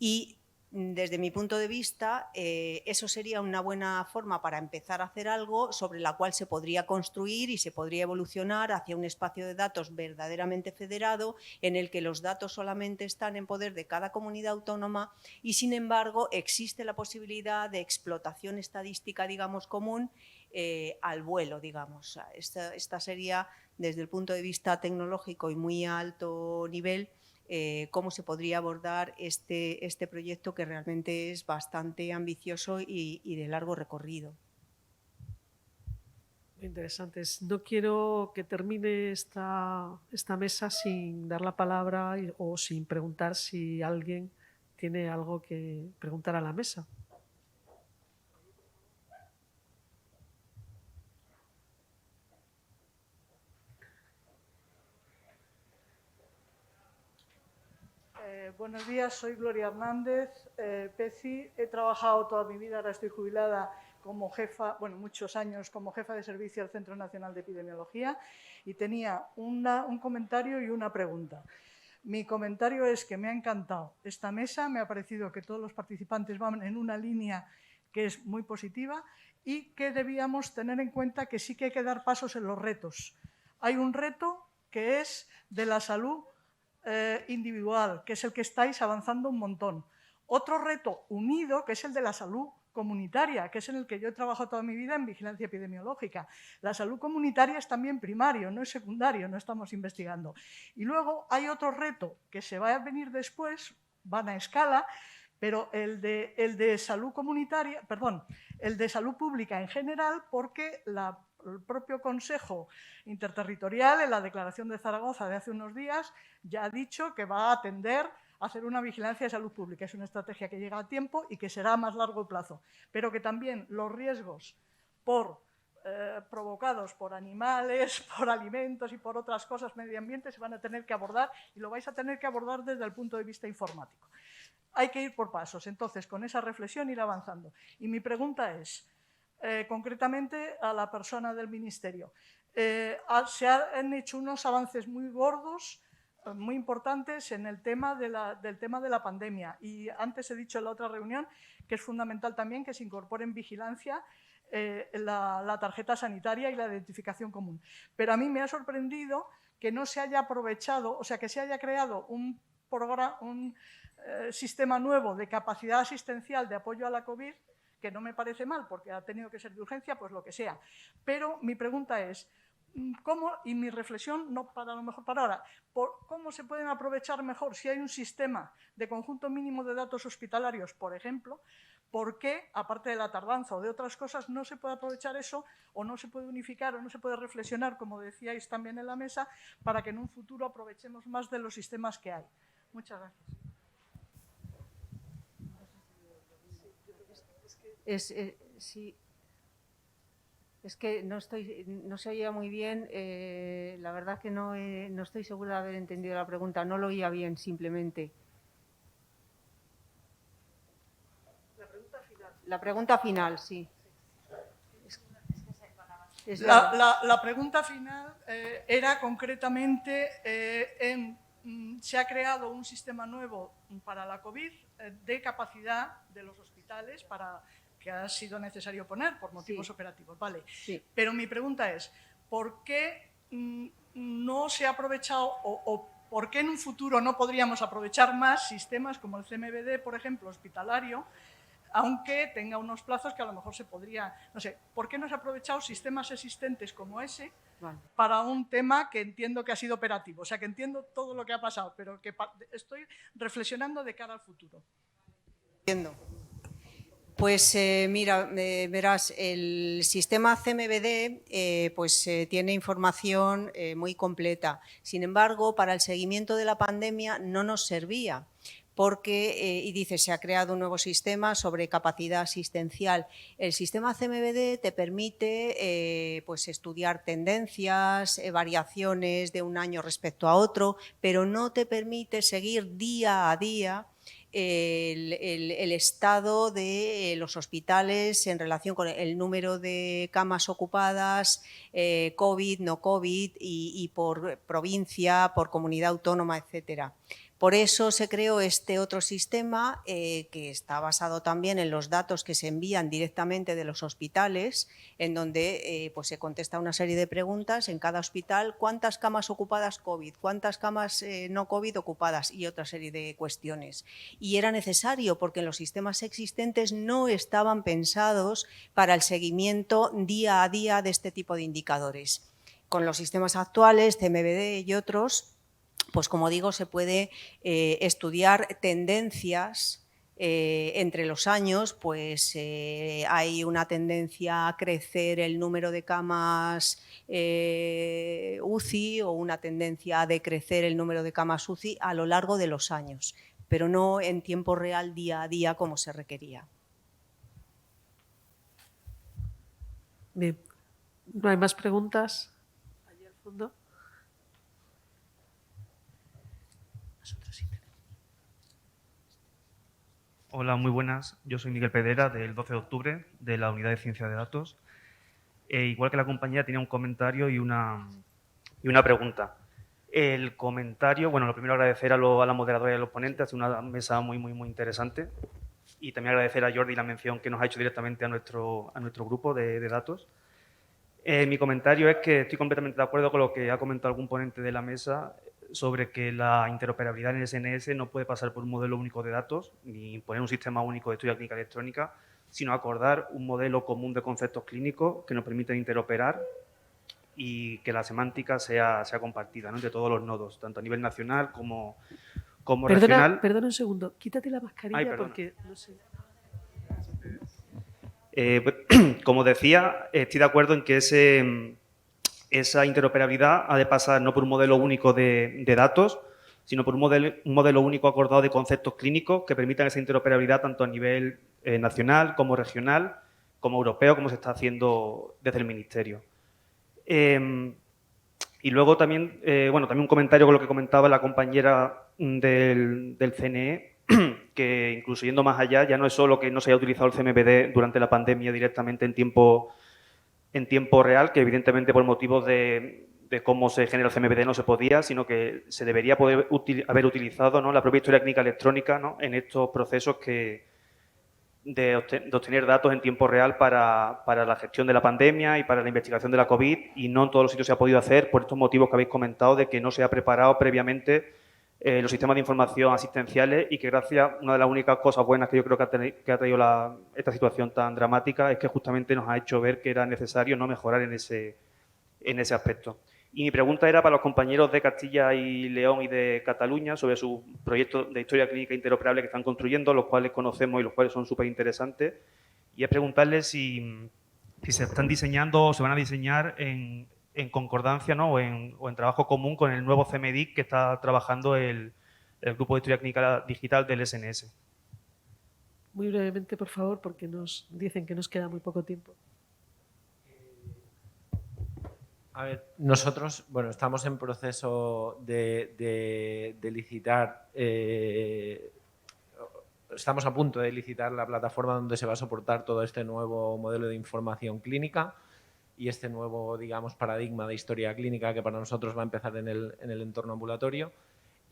Y desde mi punto de vista, eso sería una buena forma para empezar a hacer algo sobre la cual se podría construir y se podría evolucionar hacia un espacio de datos verdaderamente federado en el que los datos solamente están en poder de cada comunidad autónoma y, sin embargo, existe la posibilidad de explotación estadística, digamos, común al vuelo, digamos. Esta sería, desde el punto de vista tecnológico y muy alto nivel, cómo se podría abordar este proyecto que realmente es bastante ambicioso y de largo recorrido. Muy interesantes. No quiero que termine esta mesa sin dar la palabra o sin preguntar si alguien tiene algo que preguntar a la mesa. Buenos días, soy Gloria Hernández, PECI. He trabajado toda mi vida, ahora estoy jubilada como jefa, bueno, muchos años como jefa de servicio del Centro Nacional de Epidemiología y tenía un comentario y una pregunta. Mi comentario es que me ha encantado esta mesa, me ha parecido que todos los participantes van en una línea que es muy positiva y que debíamos tener en cuenta que sí que hay que dar pasos en los retos. Hay un reto que es de la salud individual, que es el que estáis avanzando un montón. Otro reto unido, que es el de la salud comunitaria, que es en el que yo he trabajado toda mi vida en vigilancia epidemiológica. La salud comunitaria es también primario, no es secundario, no estamos investigando. Y luego hay otro reto que se va a venir después, van a escala, pero el de salud comunitaria, perdón, el de salud pública en general, porque el propio Consejo Interterritorial, en la Declaración de Zaragoza de hace unos días, ya ha dicho que va a atender a hacer una vigilancia de salud pública. Es una estrategia que llega a tiempo y que será a más largo plazo, pero que también los riesgos provocados por animales, por alimentos y por otras cosas, medio ambiente, se van a tener que abordar y lo vais a tener que abordar desde el punto de vista informático. Hay que ir por pasos, entonces, con esa reflexión ir avanzando. Y mi pregunta es, concretamente a la persona del Ministerio, se han hecho unos avances muy gordos, muy importantes en el tema del tema de la pandemia. Y antes he dicho en la otra reunión que es fundamental también que se incorpore en vigilancia la tarjeta sanitaria y la identificación común. Pero a mí me ha sorprendido que no se haya aprovechado, o sea, que se haya creado un sistema nuevo de capacidad asistencial de apoyo a la COVID, que no me parece mal porque ha tenido que ser de urgencia, pues lo que sea. Pero mi pregunta es, ¿cómo, y mi reflexión, no para lo mejor para ahora, cómo se pueden aprovechar mejor si hay un sistema de conjunto mínimo de datos hospitalarios, por ejemplo? ¿Por qué, aparte de la tardanza o de otras cosas, no se puede aprovechar eso o no se puede unificar o no se puede reflexionar, como decíais también en la mesa, para que en un futuro aprovechemos más de los sistemas que hay? Muchas gracias. Sí. Es que no se oía muy bien. La verdad que no estoy segura de haber entendido la pregunta. No lo oía bien, simplemente. La pregunta final, sí. La pregunta final era concretamente se ha creado un sistema nuevo para la COVID de capacidad de los hospitales que ha sido necesario poner por motivos operativos. Vale. Sí. Pero mi pregunta es, ¿por qué no se ha aprovechado o por qué en un futuro no podríamos aprovechar más sistemas como el CMBD, por ejemplo, hospitalario, aunque tenga unos plazos que a lo mejor se podría, no sé, ¿por qué no se han aprovechado sistemas existentes como ese para un tema que entiendo que ha sido operativo? O sea, que entiendo todo lo que ha pasado, pero que estoy reflexionando de cara al futuro. Entiendo. Pues mira, verás, el sistema CMBD tiene información muy completa. Sin embargo, para el seguimiento de la pandemia no nos servía, porque, y dice, se ha creado un nuevo sistema sobre capacidad asistencial. El sistema CMBD te permite estudiar tendencias, variaciones de un año respecto a otro, pero no te permite seguir día a día el estado de los hospitales en relación con el número de camas ocupadas, COVID, no COVID, y por provincia, por comunidad autónoma, etcétera. Por eso se creó este otro sistema que está basado también en los datos que se envían directamente de los hospitales, en donde se contesta una serie de preguntas en cada hospital: ¿cuántas camas ocupadas COVID? ¿Cuántas camas no COVID ocupadas? Y otra serie de cuestiones. Y era necesario porque en los sistemas existentes no estaban pensados para el seguimiento día a día de este tipo de indicadores. Con los sistemas actuales, CMBD y otros, pues como digo, se puede estudiar tendencias entre los años. Pues hay una tendencia a crecer el número de camas UCI o una tendencia a decrecer el número de camas UCI a lo largo de los años, pero no en tiempo real, día a día, como se requería. Bien. ¿No hay más preguntas? Allí al fondo. Hola, muy buenas. Yo soy Miguel Pedera, del 12 de octubre, de la Unidad de Ciencia de Datos. Igual que la compañía, tenía un comentario y una pregunta. El comentario, bueno, lo primero agradecer a la moderadora y a los ponentes, hace una mesa muy interesante. Y también agradecer a Jordi la mención que nos ha hecho directamente a nuestro grupo de datos. Mi comentario es que estoy completamente de acuerdo con lo que ha comentado algún ponente de la mesa sobre que la interoperabilidad en el SNS no puede pasar por un modelo único de datos ni imponer un sistema único de estudio clínica electrónica, sino acordar un modelo común de conceptos clínicos que nos permiten interoperar y que la semántica sea compartida, ¿no?, entre todos los nodos, tanto a nivel nacional como regional. Perdona un segundo, quítate la mascarilla porque no sé. Como decía, estoy de acuerdo en que esa interoperabilidad ha de pasar no por un modelo único de datos, sino por un modelo único acordado de conceptos clínicos que permitan esa interoperabilidad tanto a nivel nacional como regional, como europeo, como se está haciendo desde el Ministerio. Y luego también, también un comentario con lo que comentaba la compañera del CNE, que incluso yendo más allá, ya no es solo que no se haya utilizado el CMBD durante la pandemia directamente en tiempo real, que evidentemente por motivos de cómo se genera el CMBD no se podía, sino que se debería poder haber utilizado, ¿no?, la propia historia clínica electrónica, ¿no?, en estos procesos de obtener datos en tiempo real para la gestión de la pandemia y para la investigación de la COVID, y no en todos los sitios se ha podido hacer por estos motivos que habéis comentado de que no se ha preparado previamente los sistemas de información asistenciales y que gracias, una de las únicas cosas buenas que yo creo que ha traído esta situación tan dramática es que justamente nos ha hecho ver que era necesario no mejorar en ese aspecto. Y mi pregunta era para los compañeros de Castilla y León y de Cataluña sobre su proyecto de historia clínica interoperable que están construyendo, los cuales conocemos y los cuales son súper interesantes. Y es preguntarles si se están diseñando o se van a diseñar en concordancia, ¿no? o en trabajo común con el nuevo CMDIC que está trabajando el Grupo de Historia Clínica Digital del SNS. Muy brevemente, por favor, porque nos dicen que nos queda muy poco tiempo. A ver, nosotros, bueno, estamos en proceso de licitar, estamos a punto de licitar la plataforma donde se va a soportar todo este nuevo modelo de información clínica y este nuevo, digamos, paradigma de historia clínica que para nosotros va a empezar en el entorno ambulatorio.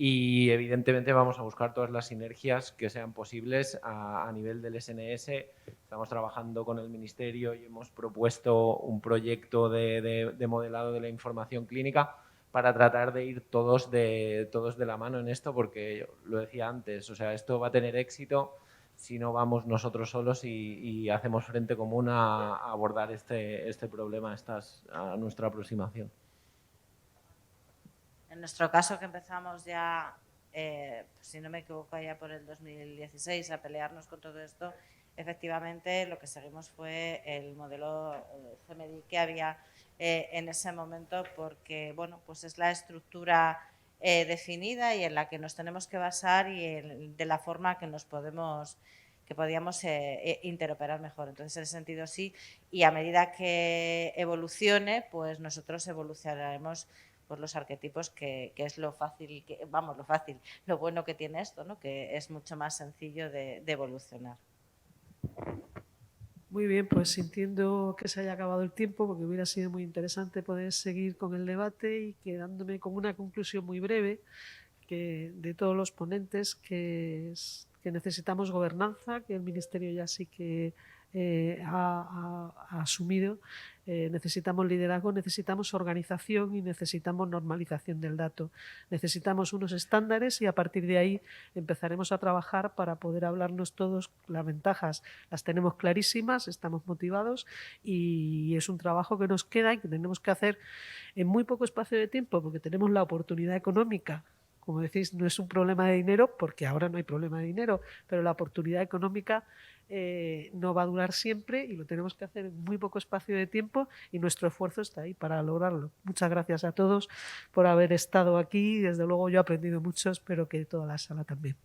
Y evidentemente vamos a buscar todas las sinergias que sean posibles a nivel del SNS. Estamos trabajando con el Ministerio y hemos propuesto un proyecto de modelado de la información clínica para tratar de ir todos de la mano en esto, porque lo decía antes, o sea, esto va a tener éxito si no vamos nosotros solos y hacemos frente común a abordar este problema, a nuestra aproximación. En nuestro caso, que empezamos ya, si no me equivoco, ya por el 2016 a pelearnos con todo esto, efectivamente lo que seguimos fue el modelo CMDI que había en ese momento, porque bueno, pues es la estructura definida y en la que nos tenemos que basar y de la forma que podíamos interoperar mejor. Entonces, en ese sentido sí, y a medida que evolucione, pues nosotros evolucionaremos por los arquetipos, que es lo fácil, lo bueno que tiene esto, ¿no? Que es mucho más sencillo de evolucionar. Muy bien, pues sintiendo que se haya acabado el tiempo, porque hubiera sido muy interesante poder seguir con el debate y quedándome con una conclusión muy breve que de todos los ponentes, que necesitamos gobernanza, que el Ministerio ya sí que ha asumido. Necesitamos liderazgo, necesitamos organización y necesitamos normalización del dato. Necesitamos unos estándares y a partir de ahí empezaremos a trabajar para poder hablarnos todos. Las ventajas las tenemos clarísimas, estamos motivados y es un trabajo que nos queda y que tenemos que hacer en muy poco espacio de tiempo, porque tenemos la oportunidad económica. Como decís, no es un problema de dinero, porque ahora no hay problema de dinero, pero la oportunidad económica no va a durar siempre y lo tenemos que hacer en muy poco espacio de tiempo y nuestro esfuerzo está ahí para lograrlo. Muchas gracias a todos por haber estado aquí. Desde luego yo he aprendido mucho, espero que toda la sala también.